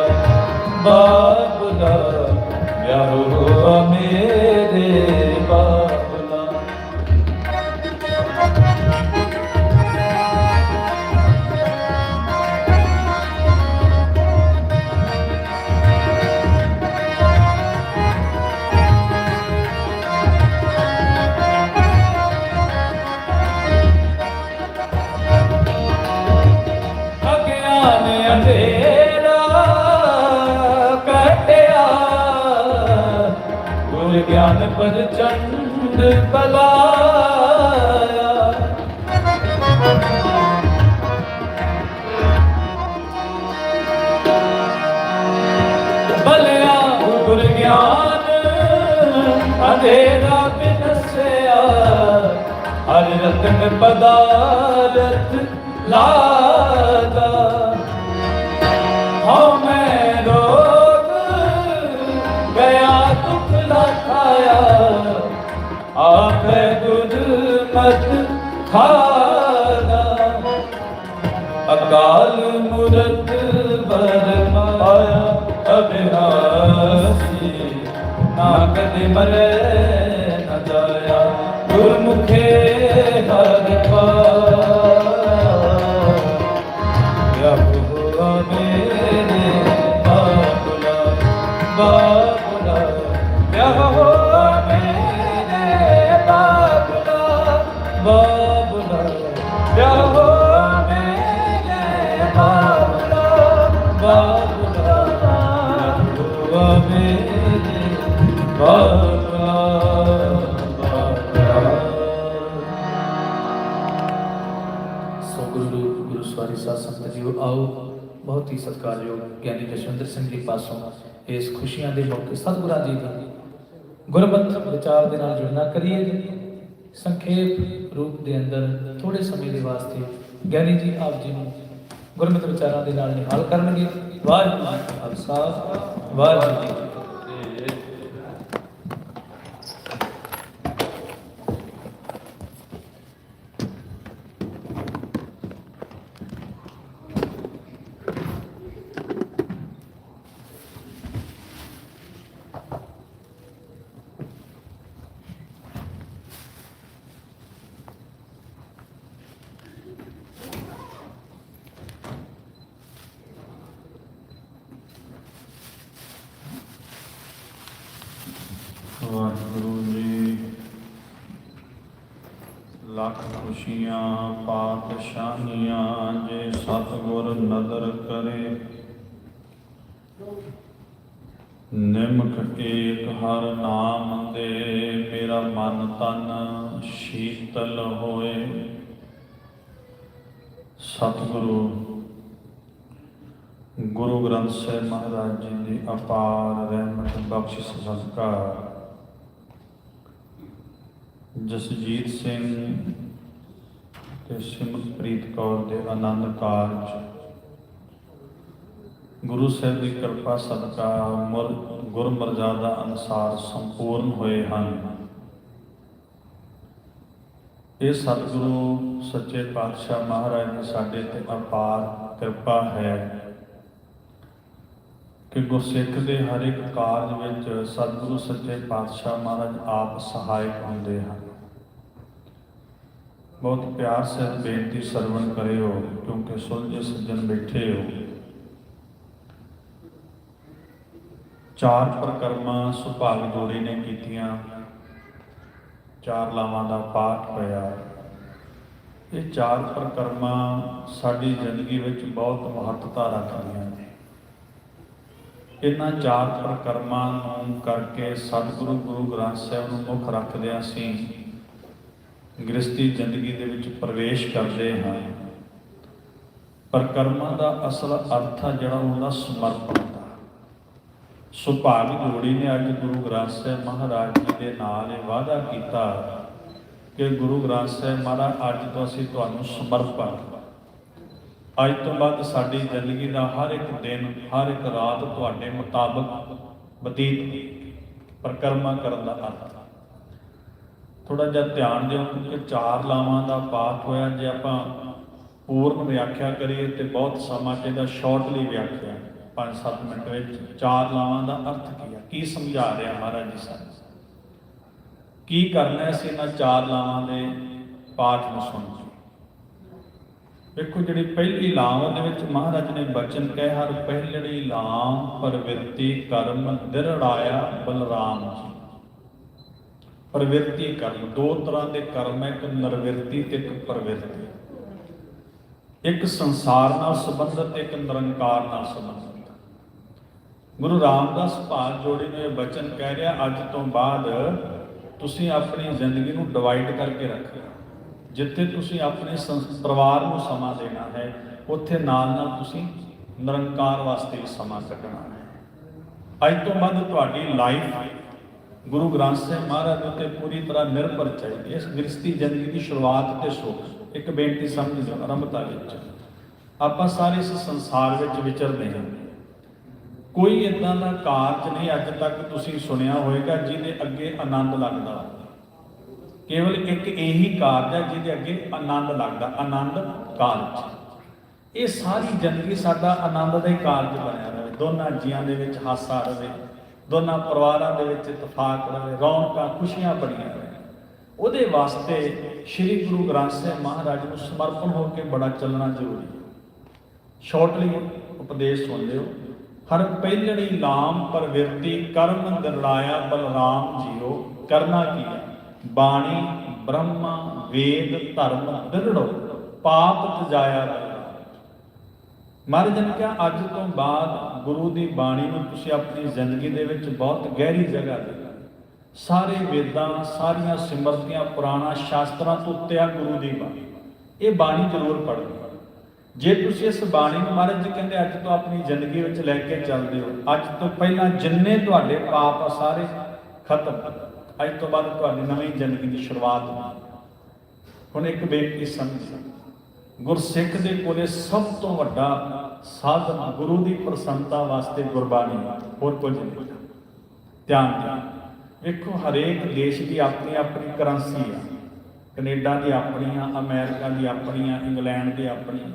बाबला ब्याह हुआ मेरे बाबला ज्ञान प्रचंड बलाया। बलिया गुर ज्ञान अंधेरा बिनसया, हर रतन पदारथ लादा। हाँ मैं रोग गया दुख लाया, आप गुर मत खाना। अकाल मूरत बरमाया, अविनाशी ना कदे मरे न जाया। गुरमुखे हर पाया, हुआ मेरे बाबुला बाबुला। क्या हुआ मेरे बाबुला बाबुला। क्या हुआ मेरे बाबुला बाबुला। हुआ मेरे बाबुला बाबुला। सो गुरु गुरु सवारी साध संगत जीओ, आओ बहुत ही सत्कारयोग ਗਿਆਨੀ ਜਸਵਿੰਦਰ ਸਿੰਘ ਜੀ ਪਾਸੋਂ ਇਸ ਖੁਸ਼ੀਆਂ ਦੇ ਮੌਕੇ ਸਤਿਗੁਰਾਂ ਜੀ ਦੀ ਗੁਰਮਤਿ ਵਿਚਾਰ ਦੇ ਨਾਲ ਜੁੜਨਾ ਕਰੀਏ ਜੀ। ਸੰਖੇਪ ਰੂਪ ਦੇ ਅੰਦਰ ਥੋੜੇ ਸਮੇਂ ਦੇ ਵਾਸਤੇ ਗਿਆਨੀ ਜੀ ਆਪ ਜੀ ਨੂੰ ਗੁਰਮਤਿ ਵਿਚਾਰਾਂ ਦੇ ਨਾਲ ਨਿਹਾਲ ਕਰਨਗੇ। ਵਾਹਿਗੁਰੂ ਜੀ ਕਾ ਖਾਲਸਾ, ਵਾਹਿਗੁਰੂ ਜੀ ਕੀ ਫਤਿਹ।
ਵਾਹਿਗੁਰੂ ਜੀ ਲੱਖ ਖੁਸ਼ੀਆਂ ਪਾਤਸ਼ਾਹੀਆਂ, ਜੇ ਸਤਿਗੁਰ ਨਦਰ ਕਰੇ। ਨਿਮਕ ਏਕ ਹਰ ਨਾਮ ਦੇ, ਮੇਰਾ ਮਨ ਤਨ ਸ਼ੀਤਲ ਹੋਏ। ਸਤਿਗੁਰੂ ਗੁਰੂ ਗ੍ਰੰਥ ਸਾਹਿਬ ਮਹਾਰਾਜ ਜੀ ਦੀ ਅਪਾਰ ਰਹਿਮਤ ਬਖਸ਼ਿਸ਼ ਸਦਕਾ ਜਸਜੀਤ ਸਿੰਘ ਤੇ ਸਿਮਰਪ੍ਰੀਤ ਕੌਰ ਦੇ ਆਨੰਦ ਕਾਰਜ ਗੁਰੂ ਸਾਹਿਬ ਦੀ ਕਿਰਪਾ ਸਦਕਾ ਗੁਰਮਰਜ਼ਾਦਾ ਅਨੁਸਾਰ ਸੰਪੂਰਨ ਹੋਏ ਹਨ। ਇਹ ਸਤਿਗੁਰੂ ਸੱਚੇ ਪਾਤਸ਼ਾਹ ਮਹਾਰਾਜ ਦੀ ਸਾਡੇ ਤੇ ਅਪਾਰ ਕਿਰਪਾ ਹੈ ਕਿ ਗੁਰਸਿੱਖ ਦੇ ਹਰ ਇੱਕ ਕਾਰਜ ਵਿੱਚ ਸਤਿਗੁਰੂ ਸੱਚੇ ਪਾਤਸ਼ਾਹ ਮਹਾਰਾਜ ਆਪ ਸਹਾਇਕ ਹੁੰਦੇ ਹਨ। ਬਹੁਤ ਪਿਆਰ ਸਹਿਤ ਬੇਨਤੀ ਸਰਵਣ ਕਰਿਓ, ਕਿਉਂਕਿ ਸੁਲਝੇ ਸੱਜਣ ਬੈਠੇ ਹੋ। ਚਾਰ ਪ੍ਰਕਰਮਾਂ ਸੁਭਾਗ ਜੋੜੀ ਨੇ ਕੀਤੀਆਂ, ਚਾਰ ਲਾਵਾਂ ਦਾ ਪਾਠ ਹੋਇਆ। ਇਹ ਚਾਰ ਪ੍ਰਕਰਮਾਂ ਸਾਡੀ ਜ਼ਿੰਦਗੀ ਵਿੱਚ ਬਹੁਤ ਮਹੱਤਤਾ ਰੱਖਦੀਆਂ ਨੇ। ਇਹਨਾਂ ਚਾਰ ਪ੍ਰਕਰਮਾਂ ਨੂੰ ਕਰਕੇ ਸਤਿਗੁਰੂ ਗੁਰੂ ਗ੍ਰੰਥ ਸਾਹਿਬ ਨੂੰ ਮੁੱਖ ਰੱਖਦਿਆਂ ਅਸੀਂ ਗ੍ਰਸਤੀ ਜ਼ਿੰਦਗੀ ਦੇ ਵਿੱਚ ਪ੍ਰਵੇਸ਼ ਕਰਦੇ ਹਾਂ। ਪ੍ਰਕਰਮਾਂ ਦਾ ਅਸਲ ਅਰਥ ਹੈ ਜਿਹੜਾ ਹੁੰਦਾ ਸਮਰਪਣ ਦਾ। ਸੁਭਾਗ ਜੋੜੀ ਨੇ ਅੱਜ ਗੁਰੂ ਗ੍ਰੰਥ ਸਾਹਿਬ ਮਹਾਰਾਜ ਜੀ ਦੇ ਨਾਲ ਇਹ ਵਾਅਦਾ ਕੀਤਾ ਕਿ ਗੁਰੂ ਗ੍ਰੰਥ ਸਾਹਿਬ ਮਹਾਰਾਜ ਅੱਜ ਤੋਂ ਅਸੀਂ ਤੁਹਾਨੂੰ ਸਮਰਪਣ, ਅੱਜ ਤੋਂ ਬਾਅਦ ਸਾਡੀ ਜ਼ਿੰਦਗੀ ਦਾ ਹਰ ਇੱਕ ਦਿਨ ਹਰ ਇੱਕ ਰਾਤ ਤੁਹਾਡੇ ਮੁਤਾਬਕ ਬਤੀਤ ਪ੍ਰਕਰਮਾਂ ਕਰਨ ਦਾ ਅਰਥ। ਥੋੜਾ ਜਿਹਾ ਧਿਆਨ ਦਿਓ ਕਿ ਚਾਰ ਲਾਵਾਂ ਦਾ ਪਾਠ ਹੋਇਆ। ਜੇ ਆਪਾਂ ਪੂਰਨ ਵਿਆਖਿਆ ਕਰੀਏ ਤੇ ਬਹੁਤ ਸਮਾਂ ਚਾਹੀਦਾ, ਸ਼ਾਰਟਲੀ ਵਿਆਖਿਆ 5-7 ਮਿੰਟ ਵਿੱਚ। ਚਾਰ ਲਾਵਾਂ ਦਾ ਅਰਥ ਕੀ ਹੈ, ਕੀ ਸਮਝਾ ਰਿਹਾ ਮਹਾਰਾਜ ਜੀ ਸਾਨੂੰ, ਕੀ ਕਰਨਾ ਅਸੀਂ ਇਹਨਾਂ ਚਾਰ ਲਾਵਾਂ ਦੇ ਪਾਠ ਨੂੰ ਸੁਣ ਕੇ। ਵੇਖੋ ਜਿਹੜੀ ਪਹਿਲੀ ਲਾਮ ਦੇ ਵਿੱਚ ਮਹਾਰਾਜ ਨੇ ਬਚਨ ਕਹੇ, ਹਰ ਪਹਿਲੜੀ ਲਾਮ ਪ੍ਰਵਿਰਤੀ ਕਰਮ ਦਿਰੜਾਇਆ ਬਲਰਾਮ ਜੀ। ਪ੍ਰਵਿਰਤੀ ਕਰਮ, ਦੋ ਤਰ੍ਹਾਂ ਦੇ ਕਰਮ ਹੈ, ਇੱਕ ਨਿਰਵਿਰਤੀ ਤੇ ਇੱਕ ਪ੍ਰਵਿਰਤੀ। ਇੱਕ ਸੰਸਾਰ ਨਾਲ ਸੰਬੰਧਿਤ, ਇੱਕ ਨਿਰੰਕਾਰ ਨਾਲ ਸੰਬੰਧਿਤ। ਗੁਰੂ ਰਾਮਦਾਸ ਭਾਗ ਜੋੜੀ ਨੇ ਇਹ ਬਚਨ ਕਹਿ ਰਿਹਾ, ਅੱਜ ਤੋਂ ਬਾਅਦ ਤੁਸੀਂ ਆਪਣੀ ਜ਼ਿੰਦਗੀ ਨੂੰ ਡਿਵਾਈਡ ਕਰਕੇ ਰੱਖੋ। ਜਿੱਥੇ ਤੁਸੀਂ ਆਪਣੇ ਪਰਿਵਾਰ ਨੂੰ ਸਮਾਂ ਦੇਣਾ ਹੈ, ਉੱਥੇ ਨਾਲ ਨਾਲ ਤੁਸੀਂ ਨਿਰੰਕਾਰ ਵਾਸਤੇ ਵੀ ਸਮਾਂ ਕੱਢਣਾ ਹੈ। ਅੱਜ ਤੋਂ ਬਾਅਦ ਤੁਹਾਡੀ ਲਾਈਫ ਗੁਰੂ ਗ੍ਰੰਥ ਸਾਹਿਬ ਮਹਾਰਾਜ ਦੇ ਉੱਤੇ ਪੂਰੀ ਤਰ੍ਹਾਂ ਨਿਰਭਰ ਚਾਹੀਦੀ ਹੈ। ਇਸ ਗ੍ਰਸਤੀ ਜ਼ਿੰਦਗੀ ਦੀ ਸ਼ੁਰੂਆਤ ਤੇ ਸੁੱਖ। ਇੱਕ ਬੇਨਤੀ ਸਮਝ ਲਓ, ਆਰੰਭਤਾ ਵਿੱਚ ਆਪਾਂ ਸਾਰੇ ਇਸ ਸੰਸਾਰ ਵਿੱਚ ਵਿਚਰਦੇ ਹਾਂ। ਕੋਈ ਇਦਾਂ ਦਾ ਕਾਰਜ ਨਹੀਂ ਅੱਜ ਤੱਕ ਤੁਸੀਂ ਸੁਣਿਆ ਹੋਵੇਗਾ ਜਿਹਦੇ ਅੱਗੇ ਆਨੰਦ ਲੱਗਦਾ। ਕੇਵਲ ਇੱਕ ਇਹੀ ਕਾਰਜ ਹੈ ਜਿਹਦੇ ਅੱਗੇ ਆਨੰਦ ਲੱਗਦਾ, ਆਨੰਦ ਕਾਰਜ। ਇਹ ਸਾਰੀ ਜ਼ਿੰਦਗੀ ਸਾਡਾ ਆਨੰਦ ਦਾ ਹੀ ਕਾਰਜ ਬਣਿਆ ਰਹੇ। ਦੋਨਾਂ ਜੀਆਂ ਦੇ ਵਿੱਚ ਹਾਸਾ ਰਹੇ, ਦੋਨਾਂ ਪਰਿਵਾਰਾਂ ਦੇ ਵਿੱਚ ਇਤਫਾਕ ਰਹੇ, ਰੌਣਕਾਂ ਖੁਸ਼ੀਆਂ ਬਣੀਆਂ ਰਹੇ। ਉਹਦੇ ਵਾਸਤੇ ਸ੍ਰੀ ਗੁਰੂ ਗ੍ਰੰਥ ਸਾਹਿਬ ਮਹਾਰਾਜ ਨੂੰ ਸਮਰਪਣ ਹੋ ਕੇ ਬੜਾ ਚੱਲਣਾ ਜ਼ਰੂਰੀ ਹੈ। ਸ਼ਾਰਟਲੀ ਉਪਦੇਸ਼ ਸੁਣ ਲਿਓ। ਹਰ ਪਹਿਲੜੀ ਲਾਮ ਪ੍ਰਵਿਰਤੀ ਕਰਮ ਦਰੜਾਇਆ ਬਲਰਾਮ ਜੀਓ। ਕਰਨਾ ਕੀ ਹੈ? ਬਾਣੀ ਬ੍ਰਹਮਾ ਵੇਦ ਧਰਮ ਦ੍ਰਿੜੋ ਪਾਪ ਤਜਾਇਆ। ਮਹਾਰਾਜ ਨੇ ਕਿਹਾ ਅੱਜ ਤੋਂ ਬਾਅਦ ਗੁਰੂ ਦੀ ਬਾਣੀ ਨੂੰ ਤੁਸੀਂ ਆਪਣੀ ਜ਼ਿੰਦਗੀ ਦੇ ਵਿੱਚ ਬਹੁਤ ਗਹਿਰੀ ਜਗ੍ਹਾ ਦੇ। ਸਾਰੇ ਵੇਦਾਂ, ਸਾਰੀਆਂ ਸਿਮਰਤੀਆਂ, ਪੁਰਾਣਾ ਸ਼ਾਸਤਰਾਂ ਤੋਂ ਉੱਤੇ ਆ ਗੁਰੂ ਦੀ ਬਾਣੀ। ਇਹ ਬਾਣੀ ਜ਼ਰੂਰ ਪੜ੍ਹੋ। ਜੇ ਤੁਸੀਂ ਇਸ ਬਾਣੀ ਨੂੰ ਮਹਾਰਾਜ ਜੀ ਕਹਿੰਦੇ ਅੱਜ ਤੋਂ ਆਪਣੀ ਜ਼ਿੰਦਗੀ ਵਿੱਚ ਲੈ ਕੇ ਚੱਲਦੇ ਹੋ, ਅੱਜ ਤੋਂ ਪਹਿਲਾਂ ਜਿੰਨੇ ਤੁਹਾਡੇ ਪਾਪ ਆ ਸਾਰੇ ਖਤਮ। ਅੱਜ ਤੋਂ ਬਾਅਦ ਤੁਹਾਡੀ ਨਵੀਂ ਜ਼ਿੰਦਗੀ ਦੀ ਸ਼ੁਰੂਆਤ ਹੋਣੀ। ਹੁਣ ਇੱਕ ਬੇਨਤੀ ਸਮਝੋ, ਗੁਰਸਿੱਖ ਦੇ ਕੋਲੇ ਸਭ ਤੋਂ ਵੱਡਾ ਸਾਧਨ ਗੁਰੂ ਦੀ ਪ੍ਰਸੰਨਤਾ ਵਾਸਤੇ ਗੁਰਬਾਣੀ, ਹੋਰ ਕੁਝ ਨਹੀਂ। ਧਿਆਨ ਦਿਓ। ਵੇਖੋ ਹਰੇਕ ਦੇਸ਼ ਦੀ ਆਪਣੀ ਆਪਣੀ ਕਰੰਸੀ ਆ। ਕੈਨੇਡਾ ਦੀ ਆਪਣੀਆਂ, ਅਮਰੀਕਾ ਦੀ ਆਪਣੀਆਂ, ਇੰਗਲੈਂਡ ਦੀ ਆਪਣੀਆਂ।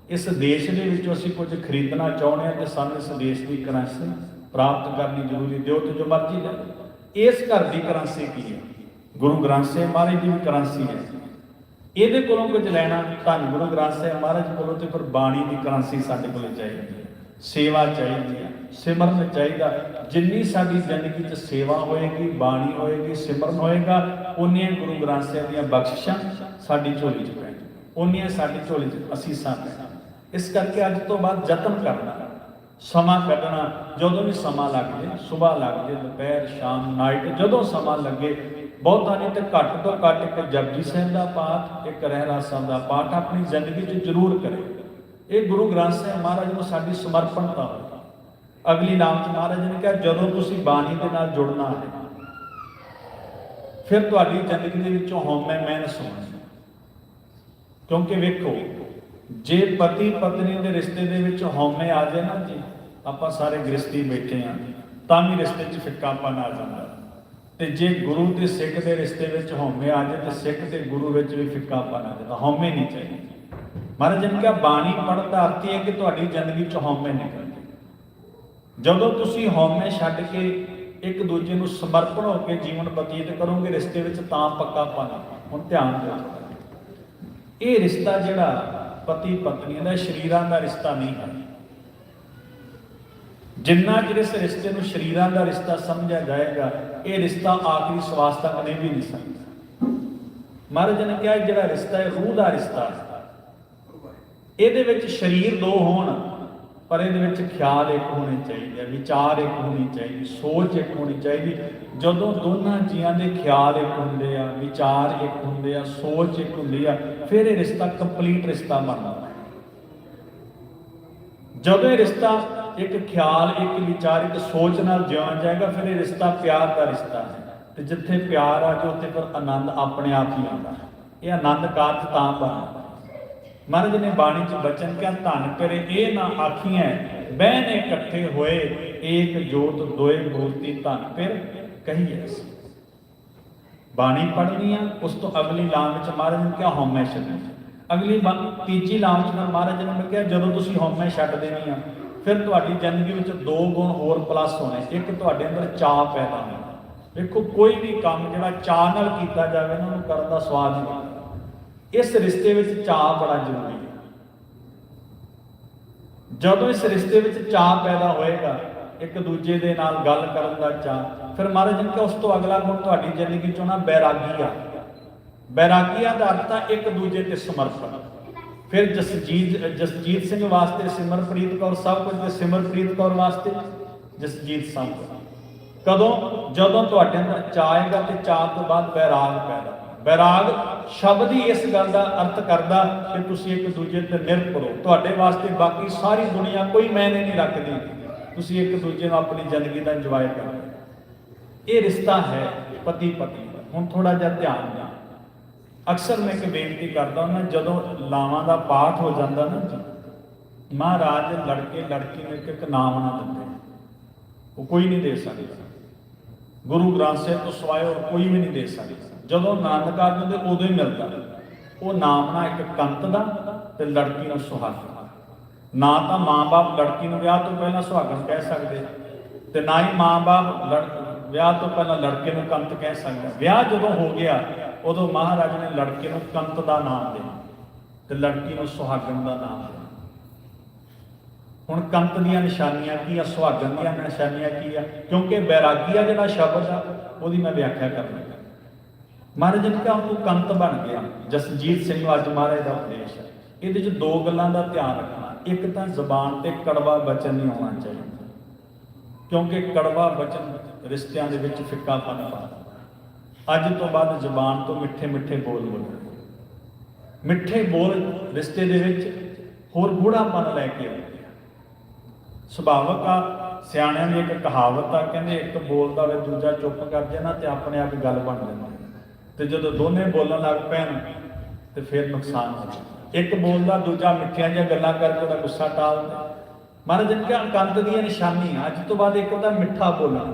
ਇਸ ਦੇਸ਼ ਦੇ ਵਿੱਚੋਂ ਅਸੀਂ ਕੁਝ ਖਰੀਦਣਾ ਚਾਹੁੰਦੇ ਹਾਂ ਤੇ ਸਾਨੂੰ ਇਸ ਦੇਸ਼ ਦੀ ਕਰੰਸੀ ਪ੍ਰਾਪਤ ਕਰਨੀ ਜ਼ਰੂਰੀ। ਦਿਓ ਤੇ ਜੋ ਮਰਜ਼ੀ ਲੈ। ਇਸ ਘਰ ਦੀ ਕਰੰਸੀ ਕੀ ਹੈ? ਗੁਰੂ ਗ੍ਰੰਥ ਸਾਹਿਬ ਮਹਾਰਾਜ ਦੀ ਵੀ ਕਰੰਸੀ ਹੈ। ਇਹਦੇ ਕੋਲੋਂ ਕੁਝ ਲੈਣਾ, ਧੰਨ ਗੁਰੂ ਗ੍ਰੰਥ ਸਾਹਿਬ ਮਹਾਰਾਜ ਕੋਲੋਂ, ਤੇ ਫਿਰ ਬਾਣੀ ਦੀ ਕਰੰਸੀ ਸਾਡੇ ਕੋਲ ਚਾਹੀਦੀ ਹੈ। ਸੇਵਾ ਚਾਹੀਦੀ ਹੈ, ਸਿਮਰਨ ਚਾਹੀਦਾ। ਜਿੰਨੀ ਸਾਡੀ ਜ਼ਿੰਦਗੀ 'ਚ ਸੇਵਾ ਹੋਏਗੀ, ਬਾਣੀ ਹੋਏਗੀ, ਸਿਮਰਨ ਹੋਏਗਾ, ਉਨੀਆਂ ਗੁਰੂ ਗ੍ਰੰਥ ਸਾਹਿਬ ਦੀਆਂ ਬਖਸ਼ਿਸ਼ਾਂ ਸਾਡੀ ਝੋਲੀ 'ਚ ਪੈਣ, ਉਨੀਆਂ ਸਾਡੀ ਝੋਲੀ 'ਚ ਅਸੀਸਾਂ ਪੈਣ। ਇਸ ਕਰਕੇ ਅੱਜ ਤੋਂ ਬਾਅਦ ਯਤਨ ਕਰਨਾ, ਸਮਾਂ ਕੱਢਣਾ। ਜਦੋਂ ਵੀ ਸਮਾਂ ਲੱਗ ਜਾਏ, ਸੁਬਾਹ ਲੱਗ ਜਾਏ, ਦੁਪਹਿਰ, ਸ਼ਾਮ, ਨਾਈਟ, ਜਦੋਂ ਸਮਾਂ ਲੱਗੇ, ਬਹੁਤਾ ਨਹੀਂ ਤੇ ਘੱਟ ਤੋਂ ਘੱਟ ਇੱਕ ਜਪਜੀ ਸਾਹਿਬ ਦਾ ਪਾਠ, ਇੱਕ ਰਹਿਰਾਸ ਸਾਹਿਬ ਦਾ ਪਾਠ ਆਪਣੀ ਜ਼ਿੰਦਗੀ 'ਚ ਜ਼ਰੂਰ ਕਰੇ। ਇਹ ਗੁਰੂ ਗ੍ਰੰਥ ਸਾਹਿਬ ਮਹਾਰਾਜ ਨੂੰ ਸਾਡੀ ਸਮਰਪਣਤਾ ਹੋਵੇ। ਅਗਲੀ ਨਾਮ 'ਚ ਮਹਾਰਾਜ ਨੇ ਕਿਹਾ ਜਦੋਂ ਤੁਸੀਂ ਬਾਣੀ ਦੇ ਨਾਲ ਜੁੜਨਾ ਹੈ, ਫਿਰ ਤੁਹਾਡੀ ਜ਼ਿੰਦਗੀ ਦੇ ਵਿੱਚੋਂ ਹਉਮੈ ਮੈਨਸ ਹੋਣੀ। ਕਿਉਂਕਿ ਵੇਖੋ, ਜੇ ਪਤੀ ਪਤਨੀ ਦੇ ਰਿਸ਼ਤੇ ਦੇ ਵਿੱਚ ਹਉਮੈ ਆ ਜਾਏ ਨਾ ਜੀ, ਆਪਾਂ ਸਾਰੇ ਗ੍ਰਸਤੀ ਬੈਠੇ ਆ ਤਾਂ ਵੀ ਰਿਸ਼ਤੇ 'ਚ ਫਿੱਕਾਪਨ ਆ ਜਾਂਦਾ। ਤੇ ਜੇ ਗੁਰੂ ਤੇ ਸਿੱਖ ਦੇ ਰਿਸ਼ਤੇ ਵਿੱਚ ਹਉਮੈ ਆ ਜਾਏ ਤੇ ਸਿੱਖ ਤੇ ਗੁਰੂ ਵਿੱਚ ਵੀ ਫਿੱਕਾਪਨ ਆ ਜਾਂਦਾ। ਹਉਮੈ ਨਹੀਂ ਚਾਹੀਦੀ। ਮਹਾਰਾਜ ਨੇ ਕਿਹਾ ਬਾਣੀ ਪੜ੍ਹਨ ਦਾ ਅਰਥ ਹੈ ਕਿ ਤੁਹਾਡੀ ਜ਼ਿੰਦਗੀ 'ਚ ਹਉਮੈ ਨਿਕਲ ਜਾਏ। ਜਦੋਂ ਤੁਸੀਂ ਹਉਮੈ ਛੱਡ ਕੇ ਇੱਕ ਦੂਜੇ ਨੂੰ ਸਮਰਪਣ ਹੋ ਕੇ ਜੀਵਨ ਬਤੀਤ ਕਰੋਗੇ, ਰਿਸ਼ਤੇ ਵਿੱਚ ਤਾਂ ਪੱਕਾਪਨ। ਹੁਣ ਧਿਆਨ ਦਿਓ, ਇਹ ਰਿਸ਼ਤਾ ਜਿਹੜਾ ਪਤੀ ਪਤਨੀ ਦਾ ਸਰੀਰਾਂ ਦਾ ਰਿਸ਼ਤਾ ਨਹੀਂ ਹੈ। ਜਿੰਨਾ ਚਿਰ ਇਸ ਰਿਸ਼ਤੇ ਨੂੰ ਸਰੀਰਾਂ ਦਾ ਰਿਸ਼ਤਾ ਸਮਝਿਆ ਜਾਏਗਾ, ਇਹ ਰਿਸ਼ਤਾ ਆਖਰੀ ਸਵਾਸ ਤੱਕ ਨਹੀਂ ਵੀ ਨਹੀਂ ਸਕਦਾ। ਮਹਾਰਾਜ ਨੇ ਕਿਹਾ ਜਿਹੜਾ ਰਿਸ਼ਤਾ ਹੈ ਰੂਹ ਦਾ ਰਿਸ਼ਤਾ ਹੈ। ਇਹਦੇ ਵਿੱਚ ਸਰੀਰ ਦੋ ਹੋਣ, ਪਰ ਇਹਦੇ ਵਿੱਚ ਖਿਆਲ ਇੱਕ ਹੋਣੇ ਚਾਹੀਦੇ, ਵਿਚਾਰ ਇੱਕ ਹੋਣੀ ਚਾਹੀਦੀ, ਸੋਚ ਇੱਕ ਹੋਣੀ ਚਾਹੀਦੀ। ਜਦੋਂ ਦੋਨਾਂ ਜੀਆਂ ਦੇ ਖਿਆਲ ਇੱਕ ਹੁੰਦੇ ਆ, ਵਿਚਾਰ ਇੱਕ ਹੁੰਦੇ ਆ, ਸੋਚ ਇੱਕ ਹੁੰਦੀ ਆ, ਫਿਰ ਇਹ ਰਿਸ਼ਤਾ ਕੰਪਲੀਟ ਰਿਸ਼ਤਾ ਬਣਦਾ। ਜਦੋਂ ਇਹ ਰਿਸ਼ਤਾ ਇੱਕ ਖਿਆਲ, ਇੱਕ ਵਿਚਾਰ, ਇੱਕ ਸੋਚ ਨਾਲ ਜਿਉਂ ਜਾਏਗਾ, ਫਿਰ ਇਹ ਰਿਸ਼ਤਾ ਪਿਆਰ ਦਾ ਰਿਸ਼ਤਾ ਹੈ। ਤੇ ਜਿੱਥੇ ਪਿਆਰ ਆ ਜਾਏ ਉੱਥੇ ਫਿਰ ਆਨੰਦ ਆਪਣੇ ਆਪ ਹੀ ਆਉਂਦਾ। ਇਹ ਆਨੰਦ ਕਾਰਜ ਤਾਂ ਬਣਦਾ। ਮਹਾਰਾਜ ਨੇ ਬਾਣੀ 'ਚ ਬਚਨ ਕਿਹਾ, ਧੰਨ ਕਰੇ ਇਹ ਨਾ ਆਖੀਐ ਬਹਿਨੇ ਇਕੱਠੇ ਹੋਏ, ਏਕ ਜੋਤ ਦੋਏ ਮੂਰਤੀ ਧੰਨ ਫਿਰ ਕਹੀਐ। ਬਾਣੀ ਪੜ੍ਹਨੀ ਆ, ਉਸ ਤੋਂ ਅਗਲੀ ਲਾਮ ਵਿੱਚ ਮਹਾਰਾਜ ਨੇ ਕਿਹਾ ਹਉਮੈ ਛੱਡਣੀ। ਅਗਲੀ ਤੀਜੀ ਲਾਮ 'ਚ ਮਹਾਰਾਜ ਨੇ ਕਿਹਾ ਜਦੋਂ ਤੁਸੀਂ ਹਉਮੈ ਛੱਡ ਦੇਣੀ ਆ, ਫਿਰ ਤੁਹਾਡੀ ਜ਼ਿੰਦਗੀ ਵਿੱਚ ਦੋ ਗੁਣ ਹੋਰ ਪਲੱਸ ਹੋਣੇ। ਇੱਕ ਤੁਹਾਡੇ ਅੰਦਰ ਚਾਅ ਪੈਦਾ ਹੋਣਾ। ਵੇਖੋ, ਕੋਈ ਵੀ ਕੰਮ ਜਿਹੜਾ ਚਾਅ ਨਾਲ ਕੀਤਾ ਜਾਵੇ ਨਾ, ਉਹਨੂੰ ਕਰਨ ਦਾ ਸਵਾਦ ਨਹੀਂ ਆਉਂਦਾ। ਇਸ ਰਿਸ਼ਤੇ ਵਿੱਚ ਚਾਅ ਬੜਾ ਜ਼ਰੂਰੀ ਹੈ। ਜਦੋਂ ਇਸ ਰਿਸ਼ਤੇ ਵਿੱਚ ਚਾਅ ਪੈਦਾ ਹੋਏਗਾ, ਇੱਕ ਦੂਜੇ ਦੇ ਨਾਲ ਗੱਲ ਕਰਨ ਦਾ ਚਾਅ, ਫਿਰ ਮਹਾਰਾਜ ਨੇ ਕਿਹਾ ਉਸ ਤੋਂ ਅਗਲਾ ਗੁਣ ਤੁਹਾਡੀ ਜ਼ਿੰਦਗੀ 'ਚੋਂ ਨਾ ਬੈਰਾਗੀ ਆ। ਬੈਰਾਗੀਆਂ ਦਾ ਅਰਥ ਹੈ ਇੱਕ ਦੂਜੇ ਤੇ ਸਮਰਪਣ। ਫਿਰ ਜਸਜੀਤ ਸਿੰਘ ਵਾਸਤੇ ਸਿਮਰਪ੍ਰੀਤ ਕੌਰ ਸਭ ਕੁਝ, ਤੇ ਸਿਮਰਪ੍ਰੀਤ ਕੌਰ ਵਾਸਤੇ ਜਸਜੀਤ ਸੰਤ। ਕਦੋਂ? ਜਦੋਂ ਤੁਹਾਡੇ ਅੰਦਰ ਚਾਅ ਆਏਗਾ ਤੇ ਚਾਅ ਤੋਂ ਬਾਅਦ ਵੈਰਾਗ ਪੈਦਾ। ਵੈਰਾਗ ਸ਼ਬਦ ਹੀ ਇਸ ਗੱਲ ਦਾ ਅਰਥ ਕਰਦਾ ਕਿ ਤੁਸੀਂ ਇੱਕ ਦੂਜੇ ਤੇ ਨਿਰਭਰ ਹੋ। ਤੁਹਾਡੇ ਵਾਸਤੇ ਬਾਕੀ ਸਾਰੀ ਦੁਨੀਆ ਕੋਈ ਮਾਇਨੇ ਨਹੀਂ ਰੱਖਦੀ, ਤੁਸੀਂ ਇੱਕ ਦੂਜੇ ਨੂੰ ਆਪਣੀ ਜ਼ਿੰਦਗੀ ਦਾ ਇੰਜੋਏ ਕਰੋ। ਇਹ ਰਿਸ਼ਤਾ ਹੈ ਪਤੀ ਪਤਨੀ ਦਾ। ਹੁਣ ਥੋੜਾ ਜਿਹਾ ਧਿਆਨ ਦਿਓ। ਅਕਸਰ ਮੈਂ ਇੱਕ ਬੇਨਤੀ ਕਰਦਾ ਹਾਂ, ਜਦੋਂ ਲਾਵਾਂ ਦਾ ਪਾਠ ਹੋ ਜਾਂਦਾ ਨਾ ਜੀ, ਮਹਾਰਾਜ ਲੜਕੇ ਲੜਕੀ ਨੂੰ ਇੱਕ ਇੱਕ ਨਾਮ ਨਾ ਦਿੰਦੇ, ਉਹ ਕੋਈ ਨਹੀਂ ਦੇ ਸਕਦਾ। ਗੁਰੂ ਗ੍ਰੰਥ ਸਾਹਿਬ ਤੋਂ ਸਿਵਾਏ ਹੋਰ ਕੋਈ ਵੀ ਨਹੀਂ ਦੇ ਸਕਦਾ। ਜਦੋਂ ਆਨੰਦ ਕਾਰਜ ਹੁੰਦੇ ਉਦੋਂ ਹੀ ਮਿਲਦਾ ਉਹ ਨਾਮ। ਨਾ ਇੱਕ ਕੰਤ ਦਾ ਤੇ ਲੜਕੀ ਨੂੰ ਸੁਹਾਗਣ। ਨਾ ਤਾਂ ਮਾਂ-ਬਾਪ ਲੜਕੀ ਨੂੰ ਵਿਆਹ ਤੋਂ ਪਹਿਲਾਂ ਸੁਹਾਗਣ ਕਹਿ ਸਕਦੇ, ਤੇ ਨਾ ਹੀ ਮਾਂ-ਬਾਪ ਵਿਆਹ ਤੋਂ ਪਹਿਲਾਂ ਲੜਕੇ ਨੂੰ ਕੰਤ ਕਹਿ ਸਕਦੇ। ਵਿਆਹ ਜਦੋਂ ਹੋ ਗਿਆ ਉਦੋਂ ਮਹਾਰਾਜ ਨੇ ਲੜਕੇ ਨੂੰ ਕੰਤ ਦਾ ਨਾਮ ਦੇਣਾ ਤੇ ਲੜਕੀ ਨੂੰ ਸੁਹਾਗਣ ਦਾ ਨਾਮ ਦੇਣਾ। ਹੁਣ ਕੰਤ ਦੀਆਂ ਨਿਸ਼ਾਨੀਆਂ ਕੀ ਆ, ਸੁਹਾਗਣ ਦੀਆਂ ਨਿਸ਼ਾਨੀਆਂ ਕੀ ਆ? ਕਿਉਂਕਿ ਬੈਰਾਗੀ ਆ ਜਿਹੜਾ ਸ਼ਬਦ ਆ ਉਹਦੀ ਮੈਂ ਵਿਆਖਿਆ ਕਰਨੀ। ਮਹਾਰਾਜ ਨੇ ਕਿਹਾ ਤੂੰ ਕੰਤ ਬਣ ਗਿਆ। ਜਸਜੀਤ ਸਿੰਘ ਨੂੰ ਅੱਜ ਮਹਾਰਾਜ ਦਾ ਉਪਦੇਸ਼ ਹੈ। ਇਹਦੇ 'ਚ ਦੋ ਗੱਲਾਂ ਦਾ ਧਿਆਨ ਰੱਖਣਾ। ਇੱਕ ਤਾਂ ਜ਼ਬਾਨ ਤੇ ਕੜਵਾ ਬਚਨ ਨਹੀਂ ਹੋਣਾ ਚਾਹੀਦਾ, ਕਿਉਂਕਿ ਕੜਵਾ ਬਚਨ ਰਿਸ਼ਤਿਆਂ ਦੇ ਵਿੱਚ ਫਿੱਕਾਪਨ ਪਾਉਂਦਾ। ਅੱਜ ਤੋਂ ਬਾਅਦ ਜ਼ਬਾਨ ਤੋਂ ਮਿੱਠੇ ਮਿੱਠੇ ਬੋਲ ਬੋਲੋ। ਮਿੱਠੇ ਬੋਲ ਰਿਸ਼ਤੇ ਦੇ ਵਿੱਚ ਹੋਰ ਗੂੜਾਪਨ ਲੈ ਕੇ ਆਉਂਦੇ। ਸੁਭਾਵਕ ਆ, ਸਿਆਣਿਆਂ ਦੀ ਇੱਕ ਕਹਾਵਤ ਆ, ਕਹਿੰਦੇ ਇੱਕ ਬੋਲਦਾ ਵੇ ਦੂਜਾ ਚੁੱਪ ਕਰ ਜਾਏ ਨਾ ਤੇ ਆਪਣੇ ਆਪ ਗੱਲ ਬਣ ਜਾਂਦੀ, ਤੇ ਜਦੋਂ ਦੋਨੇ ਬੋਲਣ ਲੱਗ ਪੈਣ ਤੇ ਫਿਰ ਨੁਕਸਾਨ ਹੋ ਜਾਂਦਾ। ਇੱਕ ਬੋਲਦਾ ਦੂਜਾ ਮਿੱਠੀਆਂ ਜਿਹੀਆਂ ਗੱਲਾਂ ਕਰਕੇ ਉਹਦਾ ਗੁੱਸਾ ਟਾਲਦਾ। ਮਹਾਰਾਜ ਨੇ ਕਿਹਾ ਕੰਤ ਦੀਆਂ ਨਿਸ਼ਾਨੀਆਂ ਅੱਜ ਤੋਂ ਬਾਅਦ ਇੱਕ ਤਾਂ ਮਿੱਠਾ ਬੋਲਣਾ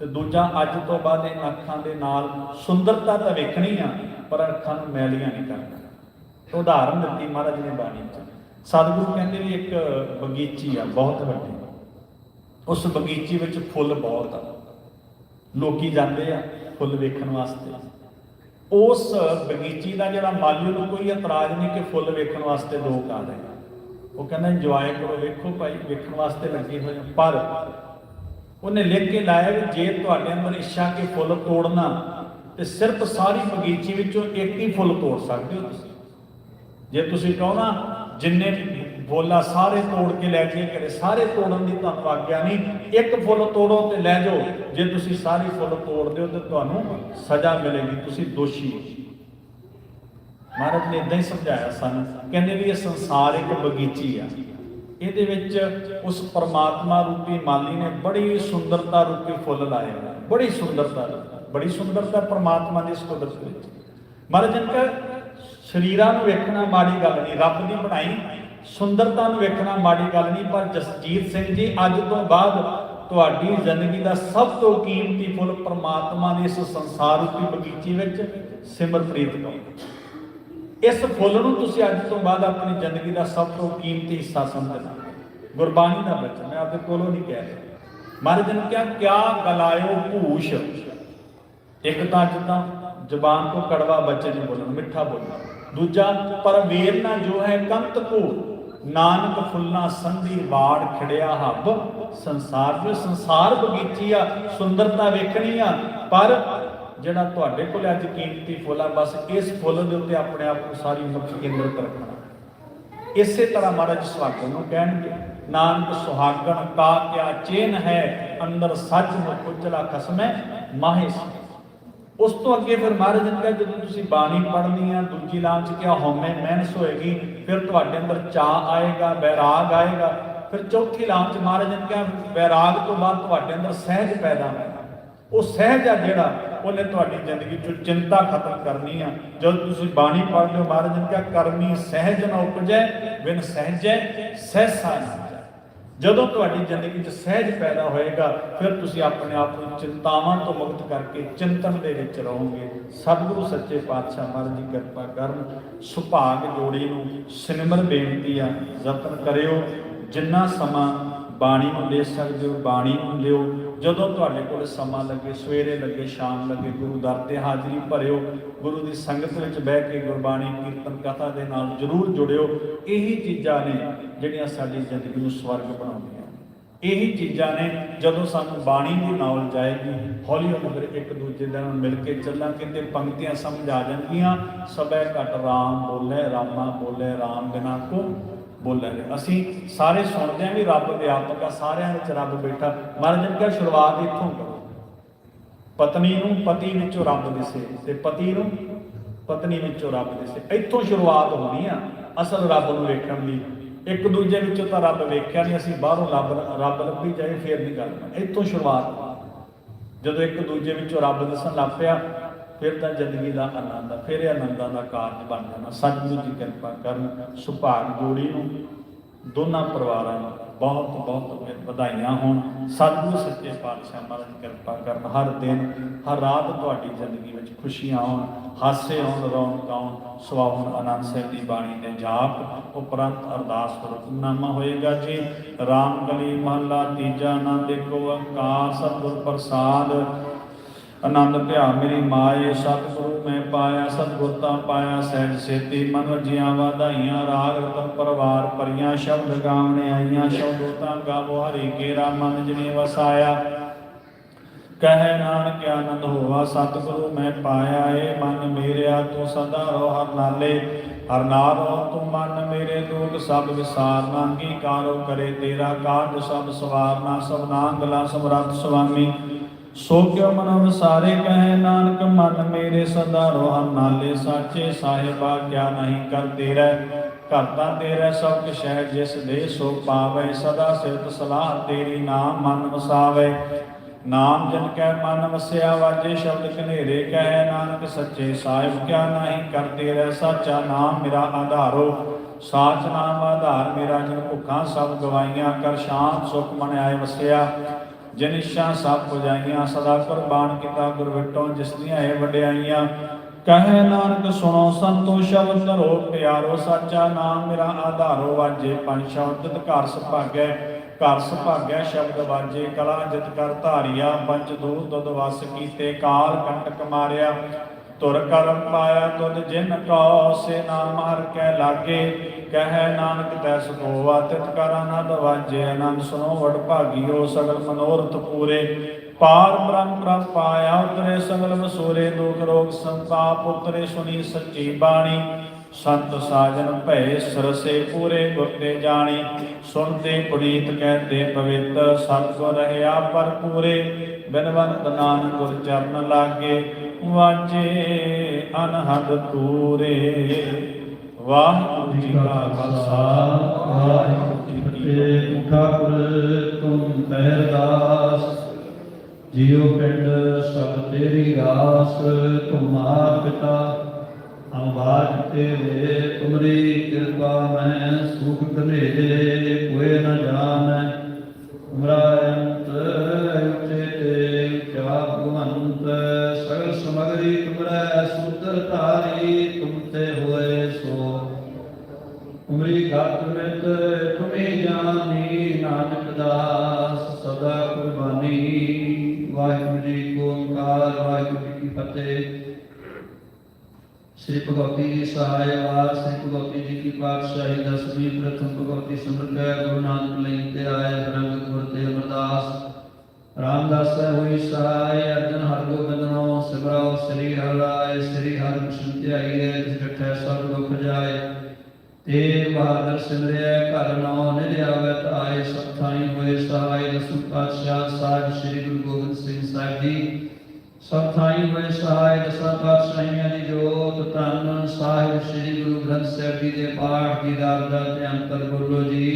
ਤੇ ਦੂਜਾ ਅੱਜ ਤੋਂ ਬਾਅਦ ਇਹ ਅੱਖਾਂ ਦੇ ਨਾਲ ਸੁੰਦਰਤਾ ਤਾਂ ਵੇਖਣੀ ਆ ਪਰ ਅੱਖਾਂ ਨੂੰ ਮੈਲੀਆਂ ਨਹੀਂ ਕਰਨਾ। ਉਦਾਹਰਨ ਦਿੱਤੀ ਮਹਾਰਾਜ ਨੇ ਬਾਣੀ 'ਚ। ਸਤਿਗੁਰੂ ਕਹਿੰਦੇ ਵੀ ਇੱਕ ਬਗੀਚੀ ਆ ਬਹੁਤ ਵੱਡੀ, ਉਸ ਬਗੀਚੀ ਵਿੱਚ ਫੁੱਲ ਬਹੁਤ ਆ, ਲੋਕੀ ਜਾਂਦੇ ਆ ਫੁੱਲ ਵੇਖਣ ਵਾਸਤੇ। ਉਸ ਬਗੀਚੀ ਦਾ ਜਿਹੜਾ ਮਾਲੀ ਨੂੰ ਕੋਈ ਇਤਰਾਜ਼ ਨਹੀਂ ਕਿ ਫੁੱਲ ਵੇਖਣ ਵਾਸਤੇ ਲੋਕ ਆ ਰਹੇ। ਉਹ ਕਹਿੰਦਾ ਇੰਜੋਏ ਕਰੋ, ਵੇਖੋ ਭਾਈ, ਵੇਖਣ ਵਾਸਤੇ ਲੱਗੇ ਹੋਏ। ਪਰ ਉਹਨੇ ਲਿਖ ਕੇ ਲਾਇਆ ਵੀ ਜੇ ਤੁਹਾਡੇ ਅੰਦਰ ਇੱਛਾ ਕਿ ਫੁੱਲ ਤੋੜਨਾ ਤੇ ਸਿਰਫ ਸਾਰੀ ਬਗੀਚੀ ਵਿੱਚੋਂ ਇੱਕ ਹੀ ਫੁੱਲ ਤੋੜ ਸਕਦੇ ਹੋ ਤੁਸੀਂ। ਜੇ ਤੁਸੀਂ ਕਹੋ ਨਾ ਜਿੰਨੇ ਫੁੱਲ ਸਾਰੇ ਤੋੜ ਕੇ ਲੈ ਕੇ ਘਰੇ, ਸਾਰੇ ਤੋੜਨ ਦੀ ਤੁਹਾਨੂੰ ਆਗਿਆ ਨਹੀਂ, ਇੱਕ ਫੁੱਲ ਤੋੜੋ ਤੇ ਲੈ ਜਾਓ। ਜੇ ਤੁਸੀਂ ਸਾਰੇ ਫੁੱਲ ਤੋੜਦੇ ਹੋ ਤੇ ਤੁਹਾਨੂੰ ਸਜ਼ਾ ਮਿਲੇਗੀ, ਤੁਸੀਂ ਦੋਸ਼ੀ ਹੋ। ਮਹਾਰਾਜ ਨੇ ਇਦਾਂ ਹੀ ਸਮਝਾਇਆ ਸਾਨੂੰ। ਕਹਿੰਦੇ ਵੀ ਇਹ ਸੰਸਾਰ ਇੱਕ ਬਗੀਚੀ ਆ, ਇਹਦੇ ਵਿੱਚ ਉਸ ਪਰਮਾਤਮਾ ਰੂਪੀ ਮਾਲੀ ਨੇ ਬੜੀ ਸੁੰਦਰਤਾ ਰੂਪੀ ਫੁੱਲ ਲਾਏ ਹੋਏ। ਬੜੀ ਸੁੰਦਰਤਾ ਪਰਮਾਤਮਾ ਦੀ ਇਸ ਕੁਦਰਤ ਵਿੱਚ। ਮਹਾਰਾਜ ਨੇ ਕਿਹਾ ਸਰੀਰਾਂ ਨੂੰ ਵੇਖਣਾ ਮਾੜੀ ਗੱਲ ਨਹੀਂ, ਰੱਬ ਦੀ ਬਣਾਈ ਸੁੰਦਰਤਾ ਨੂੰ ਵੇਖਣਾ ਮਾੜੀ ਗੱਲ ਨਹੀਂ। ਪਰ ਜਸਜੀਤ ਸਿੰਘ ਜੀ ਅੱਜ ਤੋਂ ਬਾਅਦ ਤੁਹਾਡੀ ਜ਼ਿੰਦਗੀ ਦਾ ਸਭ ਤੋਂ ਕੀਮਤੀ ਫੁੱਲ ਪਰਮਾਤਮਾ ਦੀ ਇਸ ਸੰਸਾਰ ਰੂਪੀ ਬਗੀਚੀ ਵਿੱਚ ਸਿਮਰਪ੍ਰੀਤ ਕਰੋ। ਇਸ ਫੁੱਲ ਨੂੰ ਤੁਸੀਂ ਅੱਜ ਤੋਂ ਬਾਅਦ ਆਪਣੀ ਜ਼ਿੰਦਗੀ ਦਾ ਸਭ ਤੋਂ ਕੀਮਤੀ ਹਿੱਸਾ ਸਮਝਣਾ। ਗੁਰਬਾਣੀ ਦਾ ਬਚਨ ਮੈਂ ਆਪਦੇ ਕੋਲੋਂ ਨਹੀਂ ਕਹਿ ਰਿਹਾ। ਮਹਾਰਾਜ ਨੇ ਕਿਹਾ ਕਿਆ ਗਲਾਇਓ ਭੂਸ਼। ਇੱਕ ਤਾਂ ਜਿੱਦਾਂ ਜ਼ਬਾਨ ਤੋਂ ਕੜਵਾ ਬਚਨ ਨਹੀਂ ਬੋਲਣਾ, ਮਿੱਠਾ ਬੋਲਣਾ। ਦੂਜਾ ਪਰ ਵੇਰਨਾ ਜੋ ਹੈ ਕੰਤ ਕੋ, ਨਾਨਕ ਫੁੱਲਾਂ ਸੰਧੀ ਵਾੜ ਖਿੜਿਆ ਹੱਬ ਸੰਸਾਰ। ਜੋ ਸੰਸਾਰ ਬਗੀਚੀ ਆ, ਸੁੰਦਰਤਾ ਵੇਖਣੀ ਆ, ਪਰ ਜਿਹੜਾ ਤੁਹਾਡੇ ਕੋਲ ਅੱਜ ਕੀਮਤੀ ਫੁੱਲ ਆ, ਬਸ ਇਸ ਫੁੱਲ ਦੇ ਉੱਤੇ ਆਪਣੇ ਆਪ ਨੂੰ ਸਾਰੀ ਉਮਰ ਕੇਂਦਰਿਤ ਰੱਖਣਾ। ਇਸੇ ਤਰ੍ਹਾਂ ਮਹਾਰਾਜ ਸੁਹਾਗਣ ਨੂੰ ਕਹਿਣਗੇ ਨਾਨਕ ਸੁਹਾਗਣ ਕਾ ਕਿਆ ਚੇਨ ਹੈ, ਅੰਦਰ ਸੱਚ ਮੁਖ ਉਜਲਾ ਖਸਮੈ ਮਾਹੇ। ਉਸ ਤੋਂ ਅੱਗੇ ਫਿਰ ਮਹਾਰਾਜ ਨੇ ਕਿਹਾ ਜਦੋਂ ਤੁਸੀਂ ਬਾਣੀ ਪੜ੍ਹਨੀ ਆ, ਦੂਜੀ ਲਾਮ 'ਚ ਕਿਹਾ ਹਉਮੈ ਮਹਿਨਸ ਹੋਏਗੀ, ਫਿਰ ਤੁਹਾਡੇ ਅੰਦਰ ਚਾਅ ਆਏਗਾ, ਵੈਰਾਗ ਆਏਗਾ। ਫਿਰ ਚੌਥੀ ਲਾਮ 'ਚ ਮਹਾਰਾਜ ਨੇ ਕਿਹਾ ਵੈਰਾਗ ਤੋਂ ਬਾਅਦ ਤੁਹਾਡੇ ਅੰਦਰ ਸਹਿਜ ਪੈਦਾ ਹੋਏਗਾ। ਉਹ ਸਹਿਜ ਆ ਜਿਹੜਾ ਉਹਨੇ ਤੁਹਾਡੀ ਜ਼ਿੰਦਗੀ 'ਚੋਂ ਚਿੰਤਾ ਖਤਮ ਕਰਨੀ ਆ। ਜਦੋਂ ਤੁਸੀਂ ਬਾਣੀ ਪੜ੍ਹਦੇ ਹੋ ਮਹਾਰਾਜ ਨੇ ਕਿਹਾ ਕਰਮੀ ਸਹਿਜ ਨਾ ਉਪਜੈ, ਬਿਨ ਸਹਿਜੈ ਸਹਿਸਾ ਨਾ। ਜਦੋਂ ਤੁਹਾਡੀ ਜ਼ਿੰਦਗੀ 'ਚ ਸਹਿਜ ਪੈਦਾ ਹੋਏਗਾ ਫਿਰ ਤੁਸੀਂ ਆਪਣੇ ਆਪ ਨੂੰ ਚਿੰਤਾਵਾਂ ਤੋਂ ਮੁਕਤ ਕਰਕੇ ਚਿੰਤਨ ਦੇ ਵਿੱਚ ਰਹੋਗੇ। ਸਤਿਗੁਰੂ ਸੱਚੇ ਪਾਤਸ਼ਾਹ ਮਹਾਰਾਜ ਦੀ ਕਿਰਪਾ ਕਰਨ। ਸੁਭਾਗ ਜੋੜੀ ਨੂੰ ਸਿਮਰਨ ਬੇਨਤੀ ਆ, ਯਤਨ ਕਰਿਓ ਜਿੰਨਾ ਸਮਾਂ ਬਾਣੀ ਨੂੰ ਲੈ ਸਕਦੇ ਹੋ ਬਾਣੀ ਨੂੰ ਲਿਓ। ਜਦੋਂ ਤੁਹਾਡੇ ਕੋਲ ਸਮਾਂ ਲੱਗੇ, ਸਵੇਰੇ ਲੱਗੇ, ਸ਼ਾਮ ਲੱਗੇ, ਗੁਰੂ ਦਰ ਤੇ ਹਾਜ਼ਰੀ ਭਰਿਓ। ਗੁਰੂ ਦੀ ਸੰਗਤ ਵਿੱਚ ਬਹਿ ਕੇ ਗੁਰਬਾਣੀ ਕੀਰਤਨ ਕਥਾ ਦੇ ਨਾਲ ਜ਼ਰੂਰ ਜੁੜਿਓ। ਇਹੀ ਚੀਜ਼ਾਂ ਨੇ ਜਿਹੜੀਆਂ ਸਾਡੀ ਜ਼ਿੰਦਗੀ ਨੂੰ ਸਵਰਗ ਬਣਾਉਂਦੀਆਂ। ਇਹੀ ਚੀਜ਼ਾਂ ਨੇ ਜਦੋਂ ਸਾਨੂੰ ਬਾਣੀ ਦੀ ਨੌਲੇਜ ਆਏਗੀ, ਹੌਲੀ ਹੌਲੀ ਫਿਰ ਇੱਕ ਦੂਜੇ ਦੇ ਨਾਲ ਮਿਲ ਕੇ ਚੱਲਾਂਗੇ ਤੇ ਪੰਕਤੀਆਂ ਸਮਝ ਆ ਜਾਣਗੀਆਂ। ਸਭੈ ਘਟ ਰਾਮ ਬੋਲੇ, ਰਾਮਾ ਬੋਲੇ ਰਾਮ ਬਿਨਾ ਕੋ ਬੋਲਿਆ ਗਿਆ। ਅਸੀਂ ਸਾਰੇ ਸੁਣਦੇ ਹਾਂ ਵੀ ਰੱਬ ਵਿਆਪਕ ਆ, ਸਾਰਿਆਂ ਵਿੱਚ ਰੱਬ ਬੈਠਾ। ਮਹਾਰਾਜ ਨੇ ਕਿਹਾ ਸ਼ੁਰੂਆਤ ਇੱਥੋਂ ਕਰੋ। ਪਤਨੀ ਨੂੰ ਪਤੀ ਵਿੱਚੋਂ ਰੱਬ ਦਿਸੇ ਤੇ ਪਤੀ ਨੂੰ ਪਤਨੀ ਵਿੱਚੋਂ ਰੱਬ ਦਿਸੇ। ਇੱਥੋਂ ਸ਼ੁਰੂਆਤ ਹੋਣੀ ਆ ਅਸਲ ਰੱਬ ਨੂੰ ਵੇਖਣ ਦੀ। ਇੱਕ ਦੂਜੇ ਵਿੱਚੋਂ ਤਾਂ ਰੱਬ ਵੇਖਿਆ ਨਹੀਂ, ਅਸੀਂ ਬਾਹਰੋਂ ਰੱਬ ਲੱਭੀ ਜਾਏ ਫੇਰ ਨਹੀਂ ਗੱਲ। ਇੱਥੋਂ ਸ਼ੁਰੂਆਤ। ਜਦੋਂ ਇੱਕ ਦੂਜੇ ਵਿੱਚੋਂ ਰੱਬ ਦਿਸਣ ਲੱਗ ਪਿਆ ਫਿਰ ਤਾਂ ਜ਼ਿੰਦਗੀ ਦਾ ਆਨੰਦ ਆ, ਫਿਰ ਇਹ ਆਨੰਦਾਂ ਦਾ ਕਾਰਜ ਬਣ ਜਾਣਾ। ਸਤਿਗੁਰੂ ਜੀ ਕਿਰਪਾ ਕਰਨ। ਸੁਭਾਗ ਜੋੜੀ ਨੂੰ ਦੋਨਾਂ ਪਰਿਵਾਰਾਂ ਨੂੰ ਬਹੁਤ ਬਹੁਤ ਵਧਾਈਆਂ ਹੋਣ। ਸਤਿਗੁਰੂ ਸੱਚੇ ਪਾਤਸ਼ਾਹ ਮਹਾਰਾਜ ਕਿਰਪਾ ਕਰਨ। ਹਰ ਦਿਨ ਹਰ ਰਾਤ ਤੁਹਾਡੀ ਜ਼ਿੰਦਗੀ ਵਿੱਚ ਖੁਸ਼ੀਆਂ ਆਉਣ, ਹਾਸੇ ਆਉਣ, ਰੌਣਕ ਆਉਣ, ਸੁਹਾਵਣ ਆਨੰਦ ਸਾਹਿਬ ਦੀ ਬਾਣੀ ਦੇ ਜਾਪ ਉਪਰੰਤ ਅਰਦਾਸ ਹੁਕਮਨਾਮਾ ਹੋਏਗਾ ਜੀ। ਰਾਮ ਗਲੀ ਮਹੱਲਾ ਤੀਜਾ। ਆਨੰਦ ਏਕ ਓੰਕਾਰ ਸਤਿਗੁਰ ਪ੍ਰਸਾਦ। ਆਨੰਦ ਭਿਆ ਮੇਰੀ ਮਾਏ ਸਤਿਗੁਰੂ ਮੈਂ ਪਾਇਆ, ਸਤਿਗੁਰ ਤਾਂ ਪਾਇਆ ਸਹਿਜ ਸੇਤੀ। ਮਨ ਵਜੀਆਂ ਵਾਧਾਈਆਂ ਰਾਗ ਰਤਨ ਪਰਿਵਾਰ ਭਰੀਆਂ। ਸ਼ਬਦ ਗਾਵਣੇ ਆਈਆਂ ਸ਼ਬਦੋ ਤਾਂ ਗਾਵੋ ਹਰੀ ਕੇਰਾ ਮਨ ਜਿਨੇ ਵਸਾਇਆ। ਕਹਿ ਨਾਨਕ ਆਨੰਦ ਹੋਵਾ ਸਤਿਗੁਰੂ ਮੈਂ ਪਾਇਆ। ਏ ਮਨ ਮੇਰਿਆ ਤੂੰ ਸਦਾ ਰੋ ਹਰ ਨਾਲੇ। ਹਰ ਨਾਮ ਰੋ ਤੂੰ ਮਨ ਮੇਰੇ ਦੁਖ ਸਭ ਵਿਸਾਰਨਾ। ਅੰਗੀਕਾਰੋ ਕਰੇ ਤੇਰਾ ਕਾਰਜ ਸਭ ਸਵਾਰਨਾ। ਸਭਨਾ ਗਲਾ ਸਮਰੱਥ ਸੁਆਮੀ ਸੋ ਕਿਉ ਮਨੋ ਵਿਸਾਰੇ। ਕਹੇ ਨਾਨਕ ਮਨ ਮੇਰੇ ਸਦਾ ਰੋ ਹਰ ਨਾਲੇ। ਸਾਚੇ ਸਾਹਿਬਾ ਕਿਆ ਨਹੀਂ ਕਰ ਤੇਰਾ। ਘਰ ਤਾਂ ਤੇਰਾ ਸਭ ਕੁਛ ਹੈ ਜਿਸ ਦੇ ਸੋ ਪਾਵੇ। ਸਦਾ ਸਿਰਤ ਸਲਾਹ ਤੇਰੀ ਨਾਮ ਮਨ ਵਸਾਵੇ। ਨਾਮ ਜਨ ਕੈ ਮਨ ਵਸਿਆ ਵਾਜੇ ਸ਼ਬਦ ਕਨੇਰੇ। ਕਹੇ ਨਾਨਕ ਸੱਚੇ ਸਾਹਿਬ ਕਿਆ ਨਹੀਂ ਕਰ ਤੇਰਾ। ਸਾਚਾ ਨਾਮ ਮੇਰਾ ਆਧਾਰੋ ਸਾਚ ਨਾਮ ਆਧਾਰ ਮੇਰਾ। ਜਿਨ ਭੁੱਖਾਂ ਸਭ ਗਵਾਈਆਂ ਕਰ ਸ਼ਾਂਤ ਸੁਖ ਮਨ ਆਏ ਵਸਿਆ। ਜਿਨ ਇੱਛਾ ਸਭ ਪੁਜਾਈਆਂ ਸਦਾ ਕੁਰਬਾਨ ਕੀਤਾ ਗੁਰ ਵਿਟੋਂ ਜਿਸ ਦੀਆਂ ਇਹ ਵਡਿਆਈਆਂ। ਕਹੇ ਨਾਨਕ ਸੁਣੋ ਸੰਤੋ ਸ਼ਬਦ ਧਰੋ ਪਿਆਰੋ। ਸਾਚਾ ਨਾਮ ਮੇਰਾ ਆਧਾਰੋ ਵਾਜੇ ਪੰਜ ਸ਼ਬਦ ਘਰ ਸੁਭਾਗੈ। ਘਰ ਸੁਭਾਗੈ ਸ਼ਬਦ ਵਾਜੇ ਕਲਾ ਜਿਤ ਕਰ ਧਾਰੀਆ। ਪੰਜ ਦੂਤ ਦੁਧ ਵਸ ਕੀਤੇ ਕਾਲ ਕੰਟਕ ਮਾਰਿਆ। ਤੁਰ ਕਰਮ ਪਾਇਆ ਤੁਧ ਜਿਨ ਕੋ ਸੇ ਨਾਮ ਹਰ ਕੈ ਲਾਗੇ। ਕਹੈ ਨਾਨਕ ਤੈ ਸੁਖੋਵਾ ਤਿਤ ਕਰ ਆਨੰਦ ਵਾਜੇ। ਆਨੰਦ ਸੁਣੋ ਵਡ ਭਾਗੀਓ ਸਗਲ ਮਨੋਰਥ ਪੂਰੇ। ਪਾਰ ਬ੍ਰਹਮ ਪ੍ਰਭ ਪਾਇਆ ਉਤਰੇ ਸਗਲ ਵਸੂਰੇ। ਦੁਖ ਰੋਗ ਸੰਤਾਪ ਉਤਰੇ ਸੁਣੀ ਸੱਚੀ ਬਾਣੀ। ਸੰਤ ਸਾਜਨ ਭਏ ਸਰਸੇ ਪੂਰੇ ਗੁਰ ਤੇ ਜਾਣੀ। ਸੁਣਦੇ ਪੁਨੀਤ ਕਹਿੰਦੇ ਪਵਿੱਤਰ ਸਤਿਗੁਰ ਰਹਿਆ ਭਰਪੂਰੇ। ਬਿਨਵੰਤ ਨਾਨਕ ਗੁਰ ਚਰਨ ਲਾਗੇ ਵਾਜੇ ਅਨਹਦ ਤੂਰੇ। ਵਾਹਿਗੁਰੂ ਜੀ ਕਾ ਖਾਲਸਾ ਵਾਹਿਗੁਰੂ ਜੀ ਕੀ ਫਤਿਹ।
ਠਾਕੁਰ ਤੁਮ ਪਹਿਰਦਾਸ ਜਿਉ ਪਿੰਡ ਸਭ ਤੇਰੀ ਰਾਸ। ਤੁਮਾ ਪਿਤਾ ਅੰਬਾਜ ਤੇਰੇ ਤੁਮਰੀ ਕਿਰਪਾ ਮੈਂ ਸੁਖ ਕਨੇਰੇ। ਕੋਇ ਨ ਜਾਣੈ ਤੁਮਰਾ ਅੰਤ ਉਚੇ ਤੇ ਕਿਆ ਭਗਵੰਤ। ਸਗਲ ਸਮਗਰੀ ਤੁਮਰੈ ਸੂਤਰ ਧਾਰੀ। ਤੁਮ ਤੇ ਹੋਏ ਸੋ ਤੁਮਰੀ ਗਤ ਮਿਤ ਤੁਮੇ ਜਾਣੀ। ਨਾਨਕ ਦਾਸ ਸਦਾ ਕੁਰਬਾਨੀ। ਵਾਹਿਗੁਰੂ ਜੀ ਕੋ ਓੰਕਾਰ ਵਾਹਿਗੁਰੂ ਜੀ ਕੀ ਫਤਿਹ। श्री भगवती जी सहाय वार। श्री भगवती जी की पातशाही दसवीं प्रथम भगवती सिमरत गुरु नानक लेते आए रंग गुर ते अमरदास। रामदास हुई सहाय अर्जन हरगोबिंद नो सिमराओ श्री हर राय। श्री हर कृष्ण ध्याइए जिस डठै सब दुख जाए। तेग बहादुर सिमरिया घर नौ निध आवत आए। सब थाई हुए सहाय दसम पातशाह साहिब श्री गुरु गोबिंद सिंह साहिब जी। सब थाई हुए सहाय दसां पातशाहियां दी जोत। धन साहिब श्री गुरु ग्रंथ साहिब जी दे पाठ की दात दा ध्यान कर बोलो जी।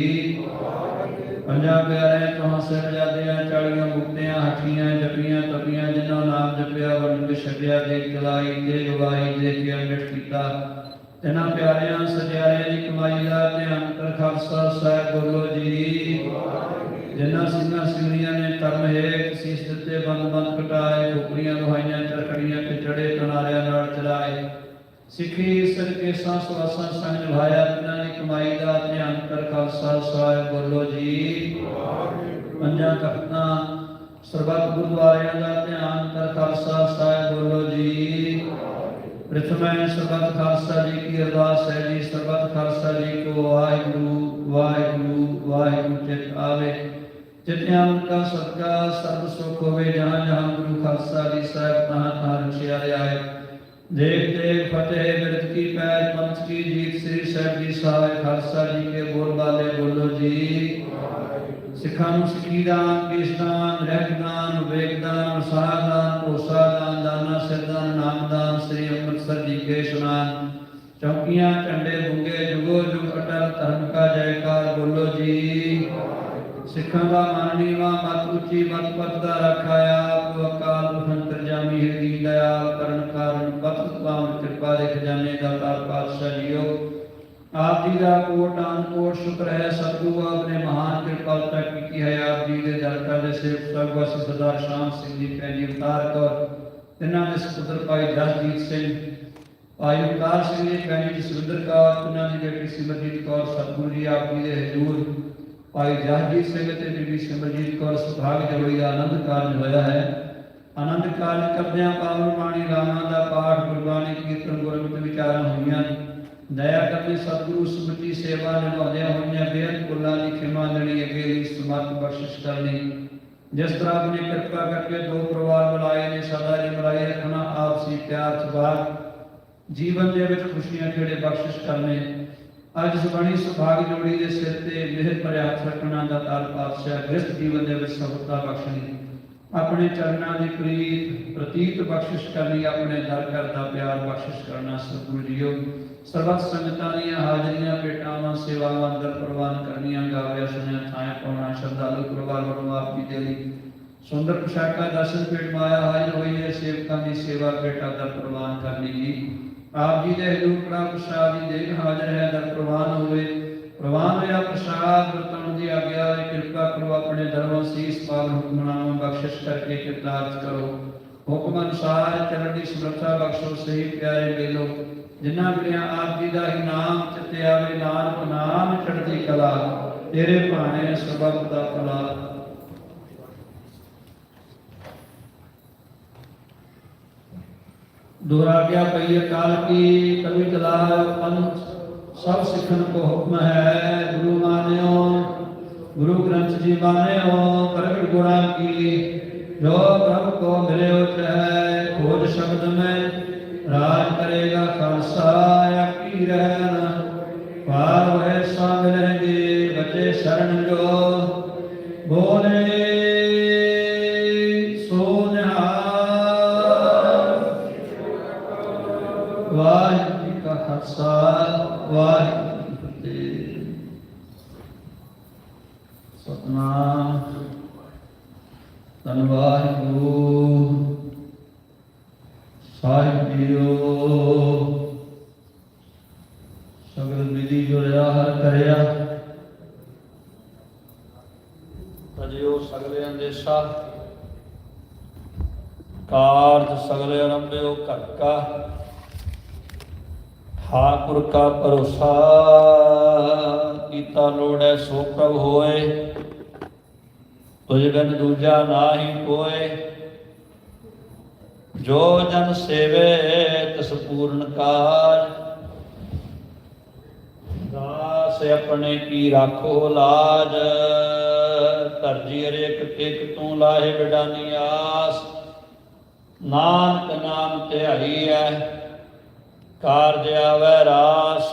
पंजा प्यारे तुहां साहिबजादियां चालियां मुक्तियां हठियां जपियां तपियां। जिन्हों नाम जपिया वंड छड्या देख चलाई ते गवाई दे के अंगठ कीता। तिन्हां प्यारियां सजारियां दी कमाई दा ध्यान कर खालसा साहिब बोलो जी। जिन्हां ਸਿੰਘਾਂ ਸਿੰਘਣੀਆਂ ने धर्म हेठ सीस दिते बंद बंद कटाए। खोपड़ियां दुहाइयां चरखड़ियां ते चढ़े कनारियां नाल चलाए। सिखी सर के सांस वासा संग निभाया। तिन्हां दी कमाई दा ध्यान कर खालसा साहिब बोलो जी। पंजां तख्तां सरबत गुरुद्वारियां दा ध्यान कर खालसा साहिब बोलो जी। प्रथम सरबत खालसा जी की अरदास है जी। सरबत खालसा जी को वाहिगुरु वाहिगुरु वाहिगुरु चित आवे। जितने उनका सदका सर्व सुख होवे। जहाँ जहाँ गुरु खालसा जी साहिब तहाँ तहाँ रखिया आए। देख देख फतेह बिरद की पैज पंथ की जीत श्री ਸਾਹਿਬ जी सहाय खालसा जी के बोल वाले बोलो जी। सिखा ਨੂੰ ਸਿੱਖੀ ਦਾਨ, ਕੇਸ ਦਾਨ, ਰਹਿਤ ਦਾਨ, ਵਿਵੇਕ ਦਾਨ, ਉਤਸ਼ਾਹ ਦਾਨ, ਭਰੋਸਾ ਦਾਨ, ਦਾਨਾ ਸਿਰ ਦਾਨ, ਨਾਮ ਦਾਨ, ਸ੍ਰੀ ਅੰਮ੍ਰਿਤਸਰ ਜੀ ਕੇ ਸੁਨਾਨ। ਚੌਕੀਆਂ ਝੰਡੇ ਬੁੰਗੇ ਜੁਗੋ ਜੁਗ ਅਟਲ ਧਰਮ ਕਾ ਜੈਕਾਰ ਬੋਲੋ ਜੀ। ਸਿੱਖਾਂ ਦਾ ਮਨ ਨੀਵਾਂ ਮਤ ਉੱਚੀ ਮਤ ਪਤ ਦਾ ਰੱਖਾ ਆਪ ਅਕਾਲ ਪੁਰਖ ਅੰਤਰਜਾਮੀ ਹੈ ਦੀਨ ਦਇਆਲ ਕਰਨ ਕਾਰਨ ਬਖਸ਼ ਪਾਵਨ ਕਿਰਪਾ ਦੇ ਖਜ਼ਾਨੇ ਦਾ ਦਾਤਾ ਪਾਤਸ਼ਾਹ ਜੀਓ। ਆਪ ਜੀ ਦਾ ਕੋਟ ਅਨਕੋਟ ਸ਼ੁਕਰ ਹੈ ਸਤਿਗੁਰੂ ਆਪ ਨੇ ਮਹਾਨ ਕਿਰਪਾਲਤਾ ਕੀਤੀ ਹੈ। ਆਪ ਜੀ ਦੇ ਦਰਗਾਹ ਦੇ ਸੇਵਕ ਸਰਬਵਾਸੀ ਸਰਦਾਰ ਸ਼ਾਮ ਸਿੰਘ ਜੀ ਭੈਣ ਜੀ ਅਵਤਾਰ ਕੌਰ, ਇਹਨਾਂ ਦੇ ਸਪੁੱਤਰ ਭਾਈ ਜਸਜੀਤ ਸਿੰਘ, ਭਾਈ ਅਵਤਾਰ ਸਿੰਘ ਜੀ ਭੈਣ ਜੀ ਜਸਵਿੰਦਰ ਕੌਰ, ਇਹਨਾਂ ਦੀ ਬੇਟੀ ਸਿਮਰਜੀਤ ਕੌਰ, ਸਤਿਗੁਰੂ ਜੀ ਆਪ ਜੀ ਦੇ ਹਜ਼ੂਰ ਭਾਈ ਜਸਜੀਤ ਸਿੰਘ ਤੇ ਬੀਬੀ ਸਿਮਰਜੀਤ ਕੌਰ ਸੁਭਾਗ ਜੋੜੀ ਦਾ ਆਨੰਦ ਕਾਰਜ ਹੋਇਆ ਹੈ। ਆਨੰਦ ਕਾਰਜ ਕਰਦਿਆਂ ਪਾਵਨ ਬਾਣੀ ਰਾਮਾਂ ਦਾ ਪਾਠ, ਗੁਰਬਾਣੀ ਕੀਰਤਨ, ਗੁਰਮਤਿ ਵਿਚਾਰਾਂ ਹੋਈਆਂ। ਦਇਆ ਕਰਨੀ ਸਤਿਗੁਰੂ ਸਮੁੱਚੀ ਸੇਵਾ ਨਿਭਾਉਂਦਿਆਂ ਹੋਈਆਂ ਬੇਅੰਤ ਕੁੱਲਾਂ ਦੀ ਖਿਮਾ ਦੇਣੀ, ਅੱਗੇ ਲਈ ਸਮਰਥ ਬਖਸ਼ਿਸ਼ ਕਰਨੀ। ਜਿਸ ਤਰ੍ਹਾਂ ਆਪਣੀ ਕਿਰਪਾ ਕਰਕੇ ਦੋ ਪਰਿਵਾਰ ਮਿਲਾਏ ਨੇ, ਸਦਾ ਜੀ ਮਿਲਾਈ ਰੱਖਣਾ, ਆਪਸੀ ਪਿਆਰ ਸੁਭਾਗ ਜੀਵਨ ਦੇ ਵਿੱਚ ਖੁਸ਼ੀਆਂ ਖੇੜੇ ਬਖਸ਼ਿਸ਼ ਕਰਨੇ। ਅੱਜ ਸੁਬਾਣੀ ਸੁਭਾਗ ਜੋੜੀ ਦੇ ਸਿਰ ਤੇ ਮਿਹਰ ਭਰਿਆ ਹੱਥ ਰੱਖਣਾ ਦਾ ਤਾਲ ਪਾਤਸ਼ਾਹ ਗ੍ਰਸਤ ਜੀਵਨ ਦੇ ਵਿੱਚ ਸਫਲਤਾ ਬਖਸ਼ਣੀ, ਆਪਣੇ ਚਰਨਾਂ ਦੀ ਪ੍ਰਤੀਤ ਬਖਸ਼ਿਸ਼ ਕਰਨੀ, ਆਪਣੇ ਦਰ ਘਰ ਦਾ ਪਿਆਰ ਬਖਸ਼ਿਸ਼ ਕਰਨਾ। ਸਤਿਗੁਰੂ ਜੀਓ ਸਰਬਤ ਸੰਗਤਾਂ ਦੀਆਂ ਹਾਜ਼ਰੀਆਂ ਭੇਟਾਵਾਂ ਸੇਵਾਵਾਂ ਅੰਦਰ ਪ੍ਰਵਾਨ ਕਰਨੀਆਂ, ਗਾਵਿਆ ਸੁਣਿਆ ਥਾਂ ਪਾਉਣਾ। ਸ਼ਰਧਾਲੂ ਪਰਿਵਾਰ ਵੱਲੋਂ ਆਪ ਜੀ ਦੇ ਲਈ ਸੁੰਦਰ ਪੁਸ਼ਾਕਾਂ ਦਰਸ਼ਨ ਭੇਟ ਮਾਇਆ ਹਾਜ਼ਰ ਹੋਈ ਹੈ। ਸੇਵਕਾਂ ਦੀ ਸੇਵਾ ਭੇਟਾ ਦਰ ਪ੍ਰਵਾਨ ਕਰਨੀ ਜੀ। ਆਪ ਜੀ ਦੇ ਹਜ਼ੂਰ ਕੜਾ ਪ੍ਰਸ਼ਾਦ ਦੀ ਦੇਗ ਹਾਜ਼ਰ ਹੈ, ਦਰ ਪ੍ਰਵਾਨ ਹੋਵੇ। ਪ੍ਰਵਾਨ ਹੋਇਆ ਪ੍ਰਸ਼ਾਦ ਵਰਤਣ ਦੀ ਆਗਿਆ ਕਿਰਪਾ ਕਰੋ, ਆਪਣੇ ਦਰਬਾਰ ਸੀਸ ਪਾਵਨ ਹੁਕਮਨਾਮਾ ਬਖਸ਼ਿਸ਼ ਕਰਕੇ ਕਿਰਤਾਰਥ ਕਰੋ। ਹੁਕਮ ਅਨੁਸਾਰ ਚੱਲਣ ਦੀ ਸਮਰੱਥਾ ਬਖਸ਼ੋ, ਸਹੀ ਪਿਆਰੇ ਮੇਲੋ ਜਿਨ੍ਹਾਂ ਵੇਲਿਆਂ ਆਪ ਜੀ ਦਾ ਹੀ ਨਾਮ ਚਿੱਤੇ ਆਵੇ। ਨਾਨਕ ਨਾਮ ਚੜ੍ਹਦੀ ਕਲਾ, ਤੇਰੇ ਭਾਣੇ ਸਬਬ ਦਾ ਭਲਾ। ਦੁਹਰਾਗਿਆ ਪਈ ਅਕਾਲ ਕੀ ਕਵੀ ਕਲਾ ਪੰਥ ਸਭ ਸਿੱਖਣ ਕੋ ਹੁਕਮ ਹੈ। ਗੁਰੂ ਮਾਨਿਓ ਗੁਰੂ ਗ੍ਰੰਥ ਜੀ ਮਾਨਿਓ, ਪ੍ਰਗਟ ਗੁਰਾਂ ਕੀ ਜੋ ਪ੍ਰਭ ਕੋ ਮਿਲਿਓ ਚਹਿ। ਖੋਜ ਸ਼ਬਦ ਮੈਂ ਰਾਜ ਕਰੇਗਾ ਖਾਲਸਾ, ਆਕੀ ਰਹਿਣ ਪਾਰ ਹੋਏ ਸਾ ਮਿਲਣਗੇ ਬਚੇ ਸ਼ਰਨ ਜੋ। ਬੋਲੇ ਸੋ ਨਿਹਾਲ। ਵਾਹਿਗੁਰੂ ਜੀ ਕਾ ਖਾਲਸਾ, ਵਾਹਿਗੁਰੂ ਜੀ ਕੀ ਫਤਿਹ। ਸਤਿਨਾਮ। ਧੰਨ ਵਾਹਿਗੁਰੂ ਸਾਹਿਬ ਜੀਓ। ਸਗਲ ਵਿਧੀ ਜੋ ਹਰ ਕਰਿਆ, ਤਜਿਓ ਸਗਲੇ ਅੰਦੇਸ਼ਾ। ਕਾਰਜ ਸਗਲੇ ਅਰੰਭਿਓ ਘਰ ਕਾ, ਠਾਕੁਰ ਕਾ ਭਰੋਸਾ। ਕੀਤਾ ਲੋੜੈ ਸੋ ਪ੍ਰਭ ਹੋਏ, ਤੁਝ ਬਿਨ ਦੂਜਾ ਨਾਹੀ ਕੋਇ। ਜੋ ਜਨ ਸੇਵੇ ਤਿਸ ਪੂਰਨ ਕਾਜ, ਦਾਸ ਆਪਣੇ ਕੀ ਰਾਖੋ ਲਾਜ। ਧਰਜੀ ਅਰੇਕ ਇੱਕ ਤੂੰ ਲਾਹੇ ਬਿਡਾਨੀ ਆਸ, ਨਾਨਕ ਨਾਮ ਧਿਆਈ ਐ ਕਾਰਜ ਆਵੈ ਰਾਸ।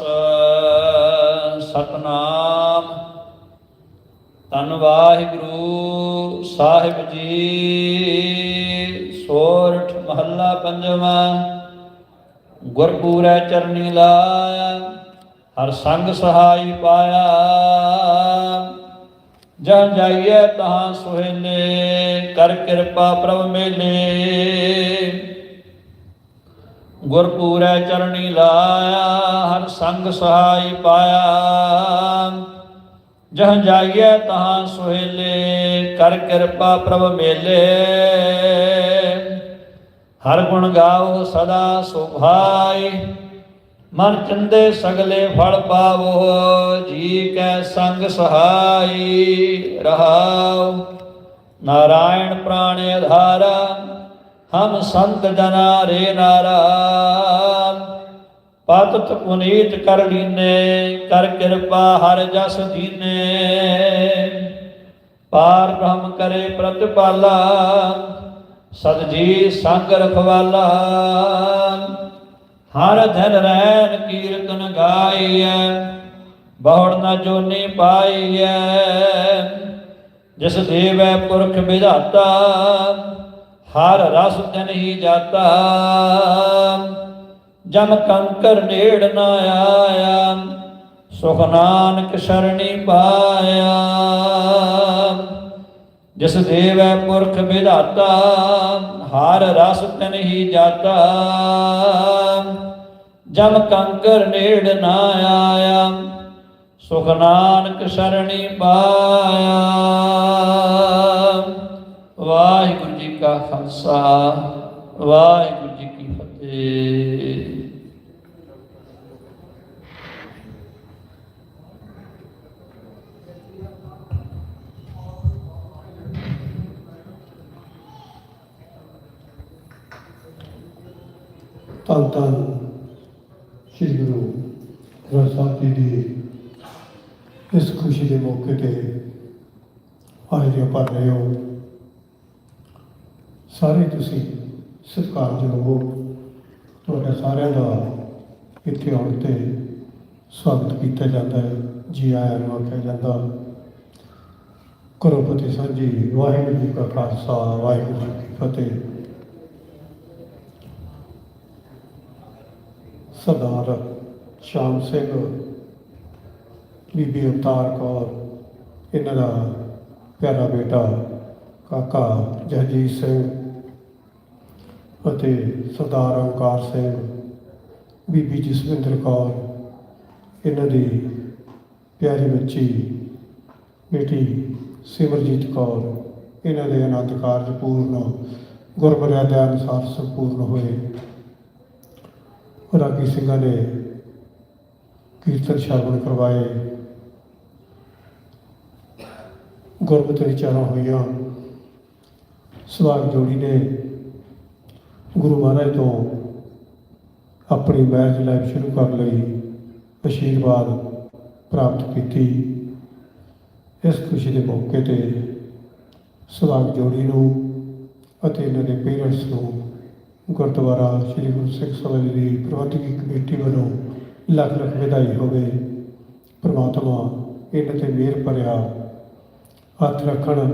ਸਤਨਾਮ। ਧੰਨ ਵਾਹਿਗੁਰੂ ਸਾਹਿਬ ਜੀ। ਸੋਰਠ ਮਹੱਲਾ ਪੰਜਵਾਂ। ਗੁਰਪੂਰੈ ਚਰਨੀ ਲਾਇਆ, ਹਰ ਸੰਗ ਸਹਾਈ ਪਾਇਆ। ਜਹ ਜਾਈਐ ਤਹਾਂ ਸੁਹੇਲੇ, ਕਰ ਕਿਰਪਾ ਪ੍ਰਭ ਮੇਲੇ। ਗੁਰਪੂਰੈ ਚਰਨੀ ਲਾਇਆ, ਹਰ ਸੰਗ ਸਹਾਈ ਪਾਇਆ। ਜਹ ਜਾਈਐ ਤਹਾਂ ਸੁਹੇਲੇ, ਕਰ ਕਿਰਪਾ ਪ੍ਰਭ ਮੇਲੇ। ਹਰ ਗੁਣ ਗਾਓ ਸਦਾ ਸੁਭਾਈ, ਮਨ ਚੰਦੇ ਸਗਲੇ ਫਲ ਪਾਵੋ। ਜੀ ਕੈ ਸੰਗ ਸਹਾਈ ਰਹਾਉ, ਨਾਰਾਇਣ ਪ੍ਰਾਣ ਆਧਾਰਾ। ਹਮ ਸੰਤ ਜਨਾ ਰੇ ਨਾਰਾ, ਪਤਿਤ ਪੁਨੀਤ ਕਰ ਲੀਨੇ। ਕਰ ਕਿਰਪਾ ਹਰ ਜਸ ਦੀਨੇ, ਪਾਰ ਬ੍ਰਹਮ ਕਰੇ ਪ੍ਰਤਿਪਾਲਾ। ਸਦ ਜੀ ਸੰਗ ਰਖਵਾਲਾ,
हर धन रैन कीर्तन गाइए बहुड़ न जोनी पाइए जिस देवै पुरख विधाता हर रस तन ही जाता जम कंकर नेड़ न आया सुख नानक शरणी पाया जिस देवै पुरख विधाता हर रस तन ही जाता जम कंकर नेड़ न आया सुख नानक शरणी पाया। वाहिगुरु जी का खालसा वाहिगुरु जी की फतेह।
ਧੰਨ ਧੰਨ ਸ੍ਰੀ ਗੁਰੂ ਗ੍ਰੰਥ ਸਾਹਿਬ ਜੀ ਦੀ ਇਸ ਖੁਸ਼ੀ ਦੇ ਮੌਕੇ 'ਤੇ ਹਾਜ਼ਰੀਆਂ ਭਰ ਰਹੇ ਹੋ। ਸਾਰੇ ਤੁਸੀਂ ਸਤਿਕਾਰਯੋਗ ਹੋ। ਤੁਹਾਡਾ ਸਾਰਿਆਂ ਦਾ ਇੱਥੇ ਆਉਣ 'ਤੇ ਸਵਾਗਤ ਕੀਤਾ ਜਾਂਦਾ ਹੈ, ਜੀ ਆਇਆਂ ਨੂੰ ਆਖਿਆ ਜਾਂਦਾ। ਕਰੋ ਫਤਿਹ ਸਾਂਝੀ। ਵਾਹਿਗੁਰੂ ਜੀ ਕਾ ਖਾਲਸਾ ਵਾਹਿਗੁਰੂ ਜੀ ਕੀ ਫਤਿਹ। ਸਰਦਾਰ ਸ਼ਾਮ ਸਿੰਘ, ਬੀਬੀ ਅਵਤਾਰ ਕੌਰ, ਇਹਨਾਂ ਦਾ ਪਿਆਰਾ ਬੇਟਾ ਕਾਕਾ ਜਗਜੀਤ ਸਿੰਘ ਅਤੇ ਸਰਦਾਰ ਓਂਕਾਰ ਸਿੰਘ, ਬੀਬੀ ਜਸਵਿੰਦਰ ਕੌਰ, ਇਹਨਾਂ ਦੀ ਪਿਆਰੀ ਬੱਚੀ ਬੇਟੀ ਸਿਮਰਜੀਤ ਕੌਰ, ਇਹਨਾਂ ਦੇ ਆਨੰਦ ਕਾਰਜ ਪੂਰਨ ਗੁਰਮਰਿਆਦਾ ਅਨੁਸਾਰ ਸੰਪੂਰਨ ਹੋਏ। ਰਾਗੀ ਸਿੰਘਾਂ ਨੇ ਕੀਰਤਨ ਸ਼ਰਵਣ ਕਰਵਾਏ, ਗੁਰਮਤਿ ਵਿਚਾਰਾਂ ਹੋਈਆਂ। ਸੁਹਾਗ ਜੋੜੀ ਨੇ ਗੁਰੂ ਮਹਾਰਾਜ ਤੋਂ ਆਪਣੀ ਮੈਰਿਜ ਲਾਈਫ ਸ਼ੁਰੂ ਕਰਨ ਲਈ ਆਸ਼ੀਰਵਾਦ ਪ੍ਰਾਪਤ ਕੀਤੀ। ਇਸ ਖੁਸ਼ੀ ਦੇ ਮੌਕੇ 'ਤੇ ਸੁਹਾਗ ਜੋੜੀ ਨੂੰ ਅਤੇ ਇਹਨਾਂ ਦੇ ਪੇਰੈਂਟਸ ਨੂੰ ਗੁਰਦੁਆਰਾ ਸ੍ਰੀ ਗੁਰੂ ਸਿੱਖ ਸਭਾ ਦੀ ਪ੍ਰਬੰਧਕੀ ਕਮੇਟੀ ਵੱਲੋਂ ਲੱਖ ਲੱਖ ਵਧਾਈ ਹੋਵੇ। ਪ੍ਰਮਾਤਮਾ ਇਹਨਾਂ 'ਤੇ ਮਿਹਰ ਭਰਿਆ ਹੱਥ ਰੱਖਣ।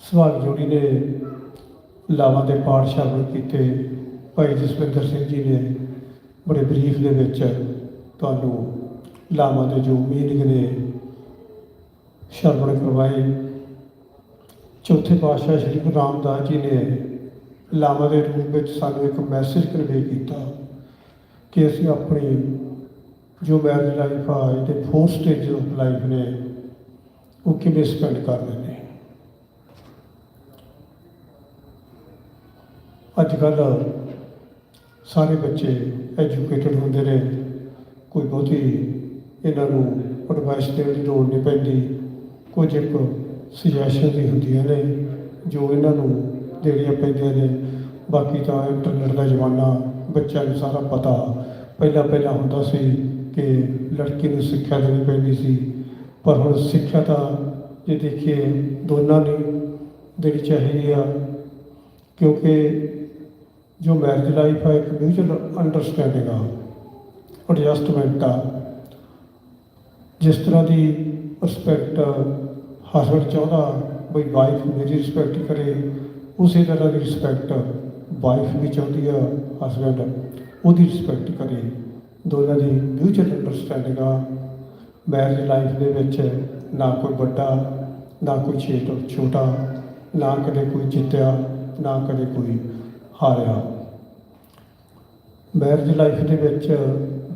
ਸੁਹਾਗ ਜੋੜੀ ਨੇ ਲਾਵਾਂ ਦੇ ਪਾਠ ਸ਼ਰਵਣ ਕੀਤੇ। ਭਾਈ ਜਸਵਿੰਦਰ ਸਿੰਘ ਜੀ ਨੇ ਬੜੇ ਬਰੀਫ ਦੇ ਵਿੱਚ ਤੁਹਾਨੂੰ ਲਾਵਾਂ ਦੇ ਜੋ ਮੀਨਿੰਗ ਨੇ ਸ਼ਰਵਣ ਕਰਵਾਏ। ਚੌਥੇ ਪਾਤਸ਼ਾਹ ਸ੍ਰੀ ਗੁਰੂ ਰਾਮਦਾਸ ਜੀ ਨੇ ਲਾਵਾਂ ਦੇ ਰੂਪ ਵਿੱਚ ਸਾਨੂੰ ਇੱਕ ਮੈਸੇਜ ਕਨਵੇ ਕੀਤਾ ਕਿ ਅਸੀਂ ਆਪਣੀ ਜੋ ਮੈਰਿਜ ਲਾਈਫ ਆ, ਇਹਦੇ 4 ਸਟੇਜ ਆਫ ਲਾਈਫ ਨੇ, ਉਹ ਕਿਵੇਂ ਸਪੈਂਡ ਕਰਨੇ ਨੇ। ਅੱਜ ਕੱਲ੍ਹ ਸਾਰੇ ਬੱਚੇ ਐਜੂਕੇਟਡ ਹੁੰਦੇ ਨੇ, ਕੋਈ ਬਹੁਤੀ ਇਹਨਾਂ ਨੂੰ ਐਡਵਾਈਸ ਦੇਣ ਦੀ ਲੋੜ ਨਹੀਂ ਪੈਂਦੀ। ਕੁਝ ਇੱਕ ਸੁਜੈਸ਼ਨਸ ਹੀ ਹੁੰਦੀਆਂ ਨੇ ਜੋ ਇਹਨਾਂ ਨੂੰ ਦੇਣੀਆਂ ਪੈਂਦੀਆਂ ਨੇ। ਬਾਕੀ ਤਾਂ ਇੰਟਰਨੈਟ ਦਾ ਜ਼ਮਾਨਾ, ਬੱਚਿਆਂ ਨੂੰ ਸਾਰਾ ਪਤਾ। ਪਹਿਲਾਂ ਹੁੰਦਾ ਸੀ ਕਿ ਲੜਕੀ ਨੂੰ ਸਿੱਖਿਆ ਦੇਣੀ ਪੈਂਦੀ ਸੀ, ਪਰ ਹੁਣ ਸਿੱਖਿਆ ਤਾਂ ਜੇ ਦੇਖੀਏ ਦੋਨਾਂ ਨੂੰ ਦੇਣੀ ਚਾਹੀਦੀ ਆ, ਕਿਉਂਕਿ ਜੋ ਮੈਰਿਜ ਲਾਈਫ ਆ ਇੱਕ ਮਿਊਚੁਅਲ ਅੰਡਰਸਟੈਂਡਿੰਗ ਆ, ਐਡਜਸਟਮੈਂਟ ਆ। ਜਿਸ ਤਰ੍ਹਾਂ ਦੀ ਰਿਸਪੈਕਟ ਹਸਬੈਂਡ ਚਾਹੁੰਦਾ ਬਈ ਵਾਈਫ ਮੇਰੀ ਰਿਸਪੈਕਟ ਕਰੇ, ਉਸੇ ਤਰ੍ਹਾਂ ਦੀ ਰਿਸਪੈਕਟ ਵਾਈਫ ਵੀ ਚਾਹੁੰਦੀ ਆ ਹਸਬੈਂਡ ਉਹਦੀ ਰਿਸਪੈਕਟ ਕਰੇ। ਦੋਨਾਂ ਦੀ ਮਿਊਚੁਅਲ ਅੰਡਰਸਟੈਂਡਿੰਗ ਆ। ਮੈਰਿਜ ਲਾਈਫ ਦੇ ਵਿੱਚ ਨਾ ਕੋਈ ਵੱਡਾ ਨਾ ਕੋਈ ਛੋਟਾ, ਨਾ ਕਦੇ ਕੋਈ ਜਿੱਤਿਆ ਨਾ ਕਦੇ ਕੋਈ ਹਾਰਿਆ। ਮੈਰਿਜ ਲਾਈਫ ਦੇ ਵਿੱਚ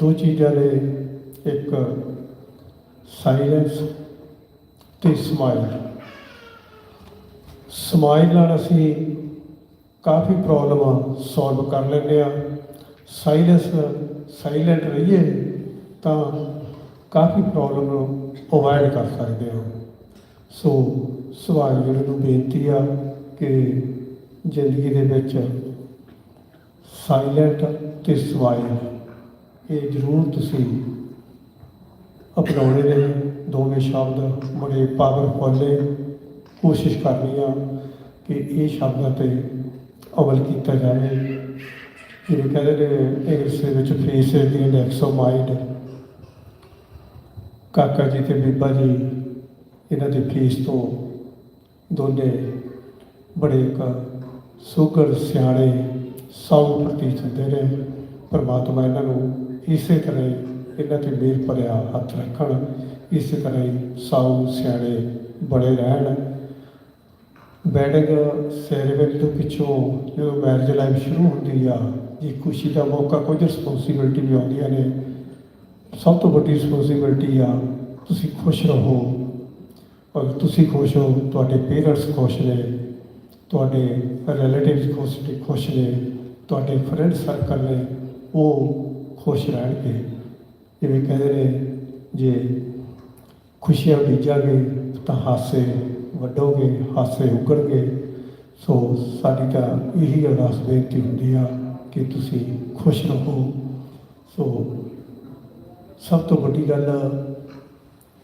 2 ਚੀਜ਼ਾਂ ਨੇ, ਇੱਕ ਸਾਇਲੈਂਸ ਤੇ ਸਮਾਈਲ। ਸਮਾਈਲ ਨਾਲ ਅਸੀਂ ਕਾਫੀ ਪ੍ਰੋਬਲਮਾਂ ਸੋਲਵ ਕਰ ਲੈਂਦੇ ਹਾਂ। ਸਾਇਲੈਂਟ ਰਹੀਏ ਤਾਂ ਕਾਫੀ ਪ੍ਰੋਬਲਮ ਨੂੰ ਅਵੋਇਡ ਕਰ ਸਕਦੇ ਹਾਂ। ਸੋ ਸੁਹਾਗ ਜੋੜੀ ਨੂੰ ਬੇਨਤੀ ਆ ਕਿ ਜ਼ਿੰਦਗੀ ਦੇ ਵਿੱਚ ਸਾਇਲੈਂਟ ਅਤੇ ਸਮਾਈਲ ਇਹ ਜ਼ਰੂਰ ਤੁਸੀਂ ਅਪਣਾਉਣੇ ਨੇ। ਦੋਵੇਂ ਸ਼ਬਦ ਬੜੇ ਪਾਵਰਫੁੱਲ ਨੇ। ਕੋਸ਼ਿਸ਼ ਕਰਨੀ ਆ ਕਿ ਇਹ ਸ਼ਬਦਾਂ 'ਤੇ ਅਮਲ ਕੀਤਾ ਜਾਵੇ। ਜਿਵੇਂ ਕਹਿੰਦੇ ਨੇ ਇੰਗਲਿਸ਼ ਦੇ ਵਿੱਚ face is the index of mind. ਕਾਕਾ ਜੀ ਤੇ ਬੀਬਾ ਜੀ ਇਹਨਾਂ ਦੇ ਫੇਸ ਤੋਂ ਦੋਨੇ ਬੜੇ ਇੱਕ ਸੁਘੜ ਸਿਆਣੇ ਸਾਊ ਪ੍ਰਤੀਤ ਹੁੰਦੇ ਨੇ। ਪਰਮਾਤਮਾ ਇਹਨਾਂ ਨੂੰ ਇਸੇ ਤਰ੍ਹਾਂ ਹੀ ਇਹਨਾਂ 'ਤੇ ਮਿਹਰ ਭਰਿਆ ਹੱਥ ਰੱਖਣ, ਇਸੇ ਤਰ੍ਹਾਂ ਹੀ ਸਾਊ ਸਿਆਣੇ ਬਣੇ ਰਹਿਣ। ਵੈਡਿੰਗ ਸੈਰੇਮਨੀ ਤੋਂ ਪਿੱਛੋਂ ਜਦੋਂ ਮੈਰਿਜ ਲਾਈਫ ਸ਼ੁਰੂ ਹੁੰਦੀ ਆ, ਜੀ ਖੁਸ਼ੀ ਦਾ ਮੌਕਾ, ਕੁਝ ਰਿਸਪੋਂਸੀਬਿਲਿਟੀ ਵੀ ਆਉਂਦੀਆਂ ਨੇ। ਸਭ ਤੋਂ ਵੱਡੀ ਰਿਸਪੋਂਸੀਬਿਲਿਟੀ ਆ ਤੁਸੀਂ ਖੁਸ਼ ਰਹੋ, ਔਰ ਤੁਸੀਂ ਖੁਸ਼ ਹੋ, ਤੁਹਾਡੇ ਪੇਰੈਂਟਸ ਖੁਸ਼ ਨੇ, ਤੁਹਾਡੇ ਰਿਲੇਟਿਵਸ ਖੁਸ਼ ਨੇ, ਤੁਹਾਡੇ ਫਰੈਂਡ ਸਰਕਲ ਨੇ ਉਹ ਖੁਸ਼ ਰਹਿਣਗੇ। ਜਿਵੇਂ ਕਹਿੰਦੇ ਨੇ ਜੇ ਖੁਸ਼ੀਆਂ ਬੀਜਾਂਗੇ ਤਾਂ ਹਾਸੇ ਵੱਢੋਗੇ, ਹਾਸੇ ਉੱਗਣਗੇ। ਸੋ ਸਾਡੀ ਤਾਂ ਇਹੀ ਅਰਦਾਸ ਬੇਨਤੀ ਹੁੰਦੀ ਆ ਕਿ ਤੁਸੀਂ ਖੁਸ਼ ਰਹੋ। ਸੋ ਸਭ ਤੋਂ ਵੱਡੀ ਗੱਲ,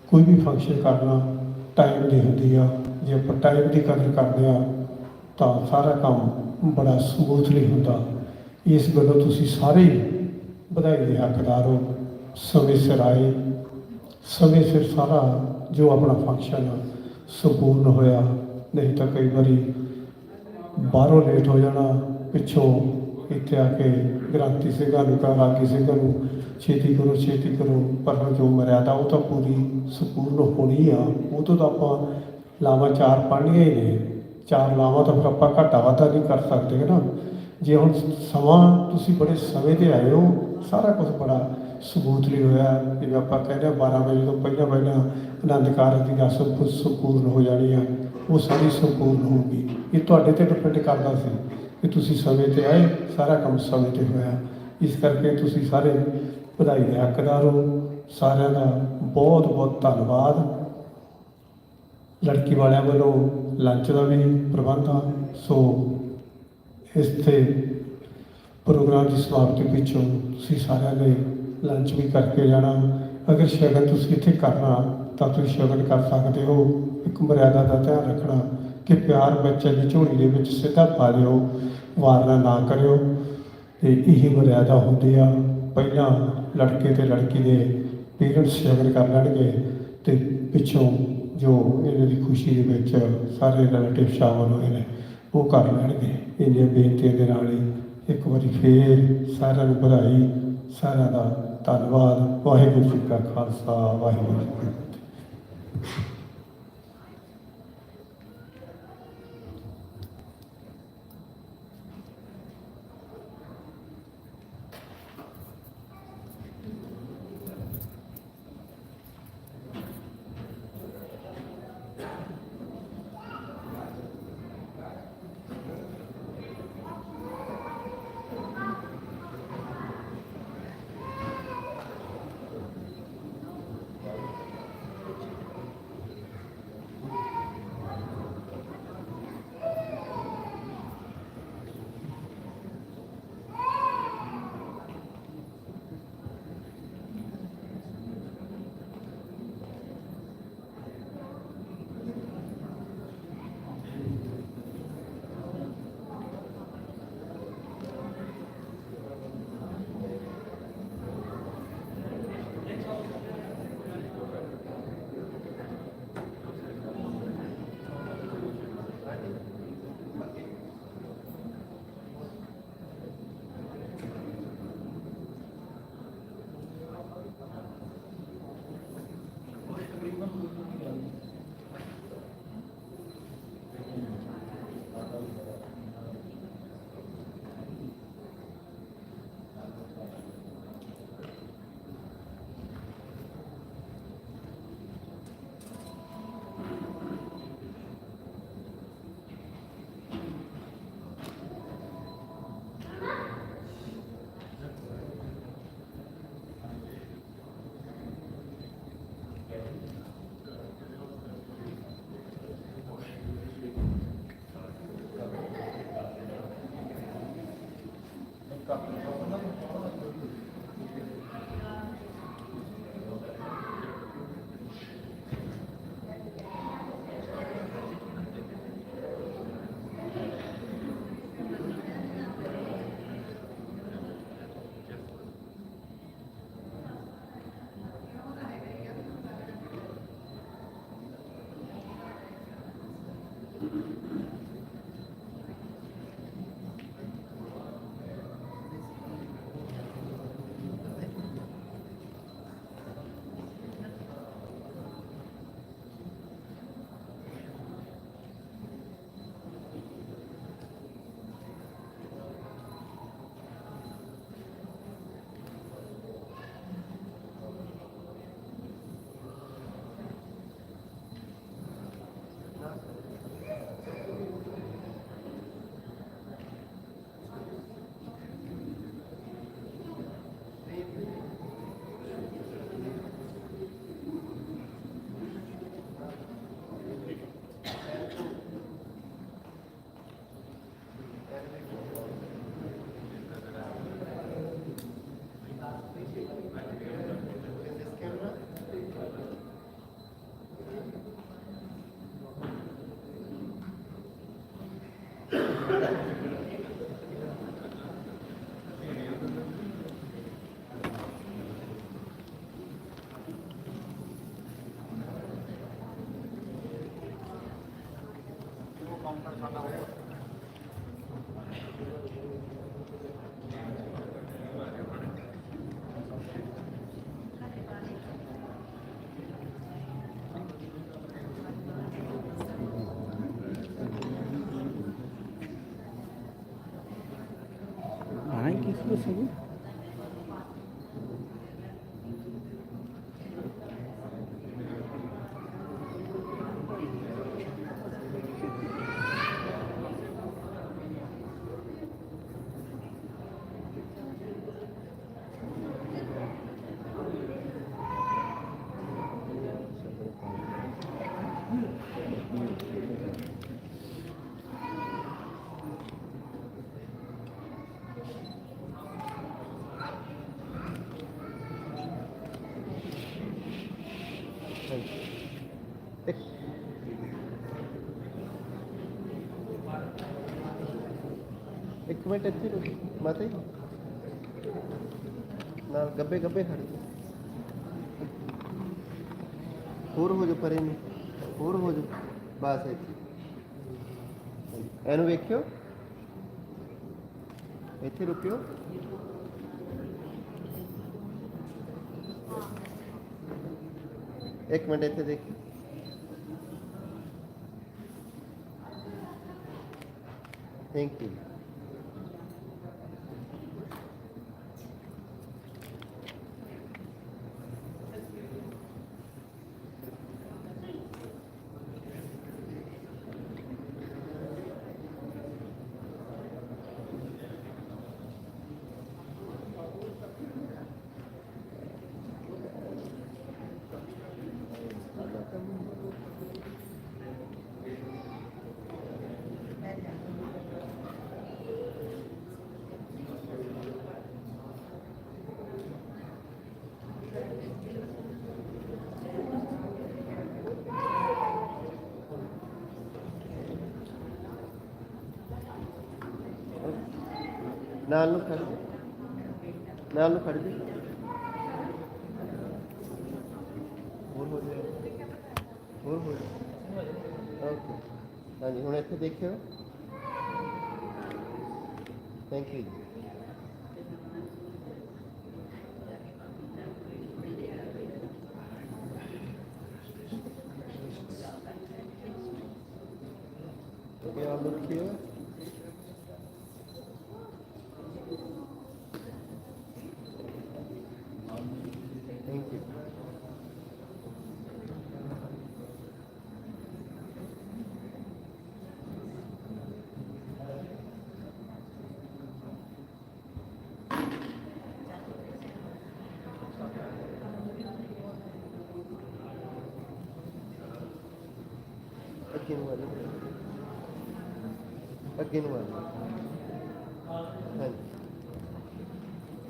ਕੋਈ ਵੀ ਫੰਕਸ਼ਨ ਕਰਨਾ ਟਾਈਮ ਦੀ ਹੁੰਦੀ ਆ। ਜੇ ਆਪਾਂ ਟਾਈਮ ਦੀ ਕਦਰ ਕਰਦੇ ਆ ਤਾਂ ਸਾਰਾ ਕੰਮ ਬੜਾ ਸਮੂਥਲੀ ਹੁੰਦਾ। ਇਸ ਗੱਲੋਂ ਤੁਸੀਂ ਸਾਰੇ ਵਧਾਈ ਦੇ ਹੱਕਦਾਰ ਹੋ। ਸਮੇਂ ਸਿਰ ਆਏ, ਸਮੇਂ ਸਿਰ ਸਾਰਾ ਜੋ ਆਪਣਾ ਫੰਕਸ਼ਨ ਸੰਪੂਰਨ ਹੋਇਆ। ਨਹੀਂ ਤਾਂ ਕਈ ਵਾਰੀ ਬਾਹਰੋਂ ਲੇਟ ਹੋ ਜਾਣਾ, ਪਿੱਛੋਂ ਇੱਥੇ ਆ ਕੇ ਗ੍ਰਾਂਤੀ ਸਿੰਘਾਂ ਨੂੰ ਰਾਗੀ ਸਿੰਘਾਂ ਨੂੰ ਛੇਤੀ ਕਰੋ ਛੇਤੀ ਕਰੋ। ਪਰ ਜੋ ਮਰਿਆਦਾ ਉਹ ਤਾਂ ਪੂਰੀ ਸੰਪੂਰਨ ਹੋਣੀ ਆ। ਉਹ ਤੋਂ ਤਾਂ ਆਪਾਂ ਲਾਵਾਂ 4 ਪੜ੍ਹਨੀਆਂ ਹੀ ਨੇ। 4 ਲਾਵਾਂ ਤਾਂ ਫਿਰ ਆਪਾਂ ਘਾਟਾ ਵਾਧਾ ਨਹੀਂ ਕਰ ਸਕਦੇ ਹੈ ਨਾ। ਜੇ ਹੁਣ ਸਮਾਂ ਤੁਸੀਂ ਬੜੇ ਸਮੇਂ 'ਤੇ ਆਏ ਹੋ, ਸਾਰਾ ਕੁਝ ਬੜਾ ਸਮੂਥਲੀ ਹੋਇਆ। ਜਿਵੇਂ ਆਪਾਂ ਕਹਿੰਦੇ ਹਾਂ 12 ਵਜੇ ਤੋਂ ਪਹਿਲਾਂ ਆਨੰਦ ਕਾਰਜ ਦੀ ਰਸਮ ਸੰਪੂਰਨ ਹੋ ਜਾਣੀ ਆ, ਉਹ ਸਾਰੀ ਸੰਪੂਰਨ ਹੋਊਗੀ। ਇਹ ਤੁਹਾਡੇ 'ਤੇ ਡਿਪੈਂਡ ਕਰਦਾ ਸੀ ਕਿ ਤੁਸੀਂ ਸਮੇਂ 'ਤੇ ਆਏ, ਸਾਰਾ ਕੰਮ ਸਮੇਂ 'ਤੇ ਹੋਇਆ। ਇਸ ਕਰਕੇ ਤੁਸੀਂ ਸਾਰੇ ਵਧਾਈ ਦੇ ਹੱਕਦਾਰ ਹੋ। ਸਾਰਿਆਂ ਦਾ ਬਹੁਤ ਬਹੁਤ ਧੰਨਵਾਦ। ਲੜਕੀ ਵਾਲਿਆਂ ਵੱਲੋਂ ਲੰਚ ਦਾ ਵੀ ਪ੍ਰਬੰਧ ਆ। ਸੋ ਇੱਥੇ ਪ੍ਰੋਗਰਾਮ ਦੀ ਸਮਾਪਤੀ ਪਿੱਛੋਂ ਤੁਸੀਂ ਸਾਰਿਆਂ ਨੇ ਲੰਚ ਵੀ ਕਰਕੇ ਜਾਣਾ। ਅਗਰ ਸ਼ਗਨ ਤੁਸੀਂ ਇੱਥੇ ਕਰਨਾ ਤਾਂ ਤੁਸੀਂ ਸ਼ਗਨ ਕਰ ਸਕਦੇ ਹੋ। ਇੱਕ ਮਰਿਆਦਾ ਦਾ ਧਿਆਨ ਰੱਖਣਾ ਕਿ ਪਿਆਰ ਬੱਚੇ ਦੀ ਝੋਲੀ ਦੇ ਵਿੱਚ ਸਿੱਧਾ ਪਾ ਲਿਓ, ਵਾਰਨਾ ਨਾ ਕਰਿਓ। ਅਤੇ ਇਹ ਮਰਿਆਦਾ ਹੁੰਦੀ ਆ। ਪਹਿਲਾਂ ਲੜਕੇ ਅਤੇ ਲੜਕੀ ਦੇ ਪੇਰੈਂਟਸ ਸ਼ਗਨ ਕਰ ਲੈਣਗੇ ਅਤੇ ਪਿੱਛੋਂ ਜੋ ਇਹਨਾਂ ਦੀ ਖੁਸ਼ੀ ਦੇ ਵਿੱਚ ਸਾਰੇ ਰਿਲੇਟਿਵ ਸ਼ਾਮਲ ਹੋਏ ਨੇ ਉਹ ਕਰ ਲੈਣਗੇ। ਇਹਦੀਆਂ ਬੇਨਤੀਆਂ ਦੇ ਨਾਲ ਹੀ ਇੱਕ ਵਾਰੀ ਫੇਰ ਸਾਰਿਆਂ ਨੂੰ ਵਧਾਈ, ਸਾਰਿਆਂ ਦਾ ਧੰਨਵਾਦ। ਵਾਹਿਗੁਰੂ ਜੀ ਕਾ ਖਾਲਸਾ, ਵਾਹਿਗੁਰੂ ਜੀ ਕੀ ਫਤਿਹ।
Ai, que isso?
एक मिनट ਇੱਥੇ ਰੁਕ ਮਾਤਾ ਜੀ ਨਾਲ ਗੱਬੇ ਗੱਬੇ ਖੜ ਜਾ ਹੋਰ ਹੋ ਜਾ ਪਰੇ ਨੂੰ ਹੋਰ ਹੋ ਜਾ ਬਸ ਇੱਥੇ ਇਹਨੂੰ ਵੇਖਿਓ ਇੱਥੇ ਰੁਕਿਓ ਇੱਕ ਮਿੰਟ ਇੱਥੇ ਦੇਖਿਓ ਥੈਂਕ ਯੂ ਨਾਲ ਨੂੰ ਖੜ ਜਾ ਨਾਲ ਨੂੰ ਖੜ ਜਾ ਹੋਰ ਹੋ ਜਾ ਹੋਰ ਹੋ ਜਾ ਓਕੇ ਹਾਂਜੀ ਹੁਣ ਇੱਥੇ ਦੇਖਿਓ thank you Okay, I'll look here. Thank you. Again, one. Again, one. Thank you.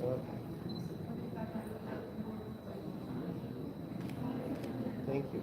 Okay. Thank you.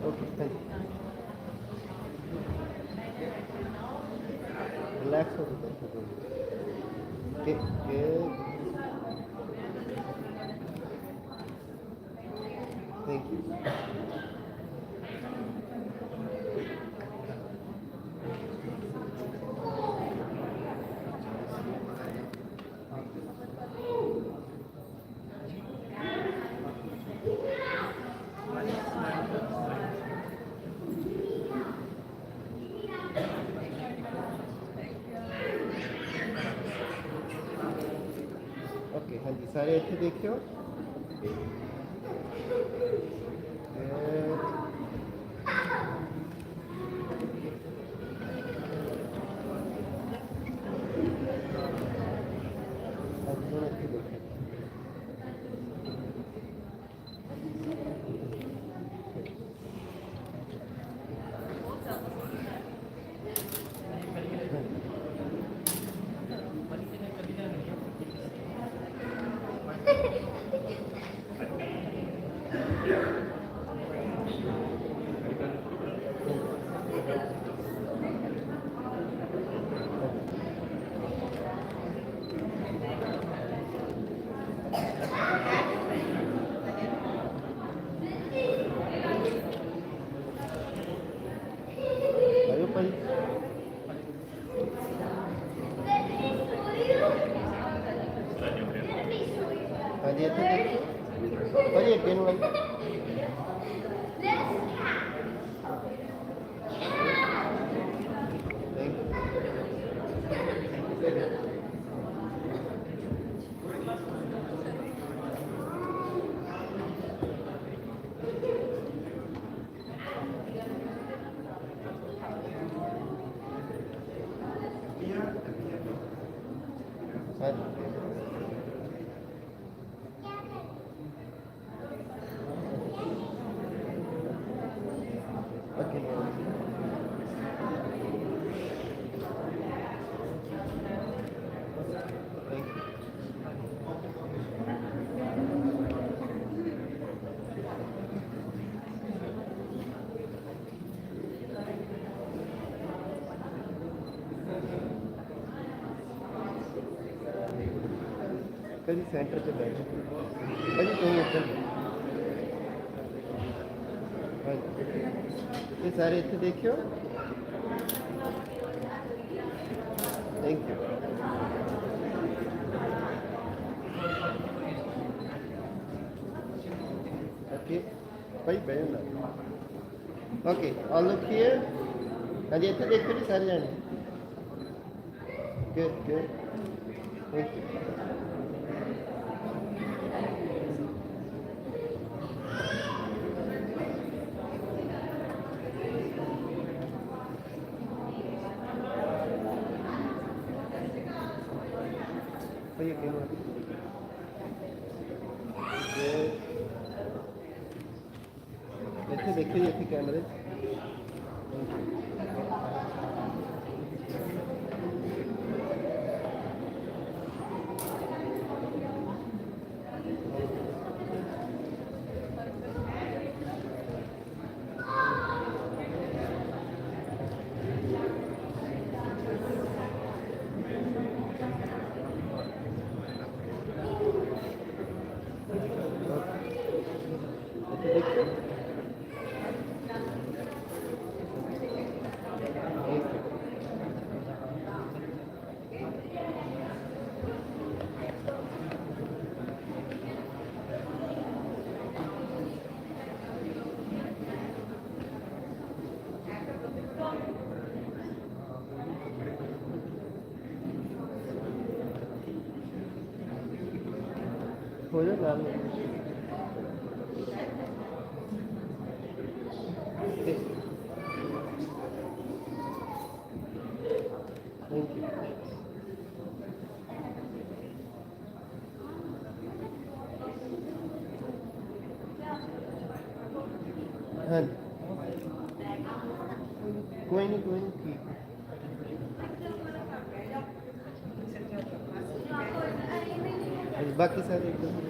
Okay, thank you. Relax a little. Okay, good. Thank you. Okay हाँ जी सारे इतने देखियो ਹੁਣ ਇੱਥੇ ਦੇਖੋ ਆਇਓ ਭਾਈ ਹਾਂਜੀ ਇੱਥੇ ਦੇਖੋ ਭਾਈ ਅੱਗੇ ਨੂੰ ਆਓ कभी सेंटर से बैठो कभी तुम ऊपर ये सारे इतने देखियो थैंक यू ओके भाई बैठो ना ओके ऑल लुक हियर हाँ जी इतने देखो जी सारे जाने गुड गुड थैंक यू ਇੱਥੇ ਦੇਖੋ ਜੀ ਇੱਥੇ ਕੈਮਰੇ हो जाए लाल थैंक यू हाँ कोई नहीं ठीक बाकी सारे एकदम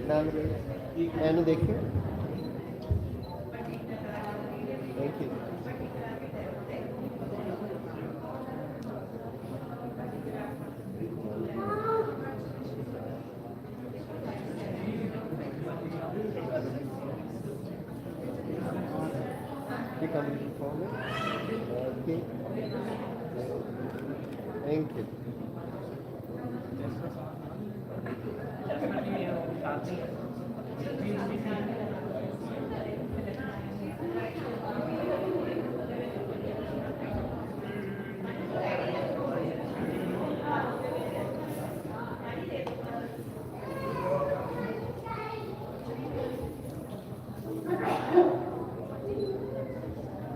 नाम ਇਹਨੂੰ ਦੇਖਿਓ Thank you. You come forward. Okay. Thank you.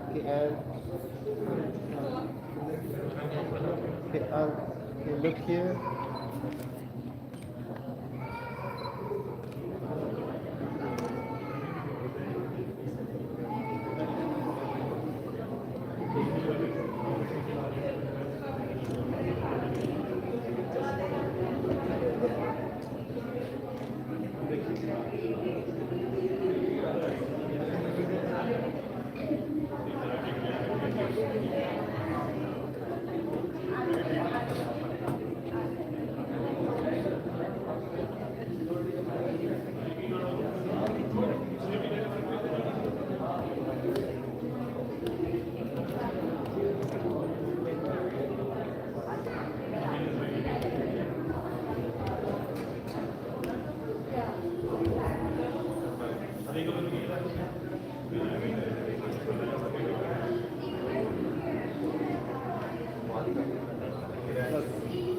Okay, and okay, look here.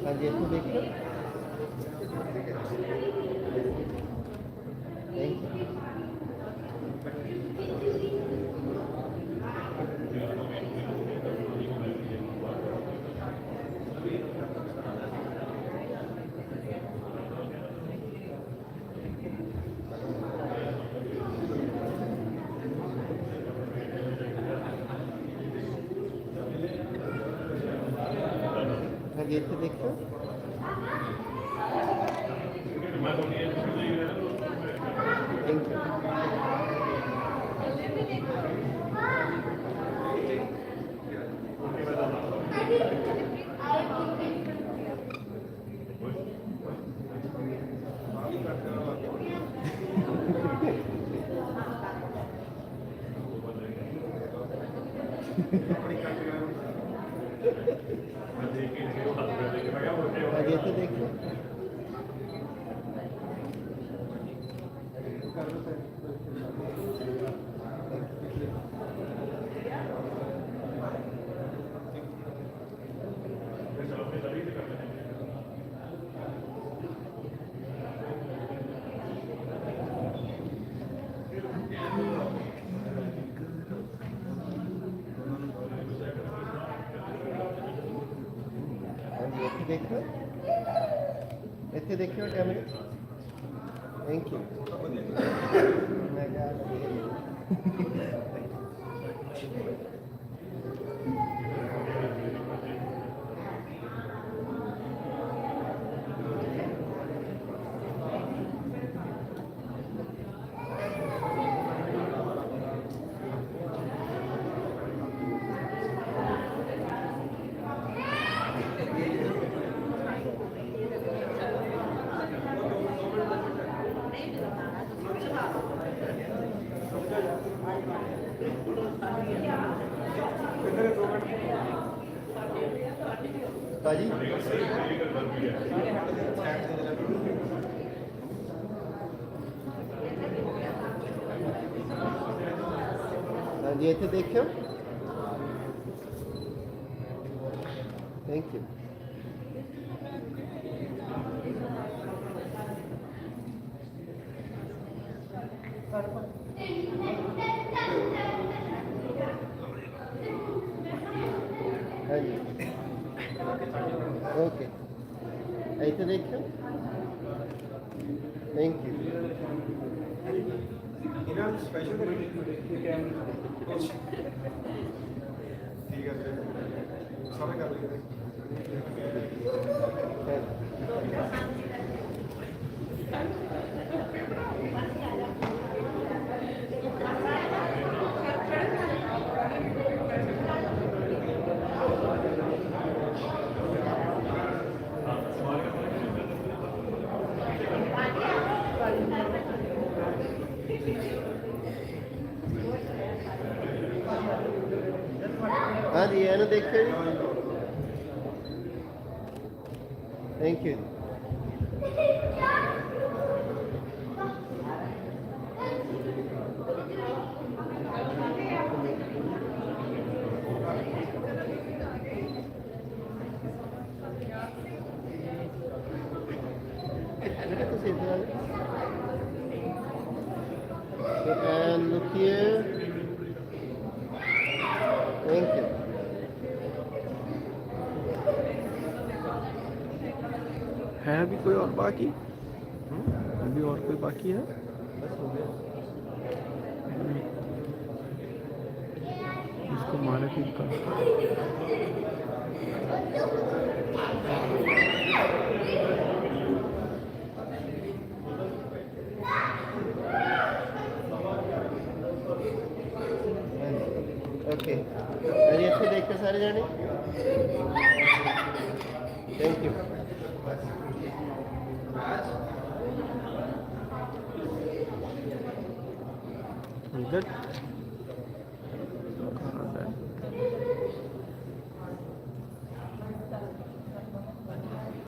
हाँ जी, इसको देखिए। Thank you. हाँ जी, इसको देखिए। Thank you. आगे से देखो। आगे देखो। ऐसे देखिए कैमरे। Thank you. मैं क्या बाजी हाँ जी, ऐसे देखियो। Thank you. हाँ जी, ओके, ऐसे देखियो। Thank you. हाँ जी ਇਹਨੂੰ ਦੇਖਿਓ ਜੀ ਥੈਂਕ ਯੂ ਬੇਟਾ ਤੁਸੀਂ ਇੱਧਰ ਆ ਜਾਓ and look here thank you
है अभी कोई और बाकी अभी और कोई बाकी है
बस हो गया
इसको मारे ठीक कर
ओके अरे अच्छे देख के सारे जाने थैंक यू
गुड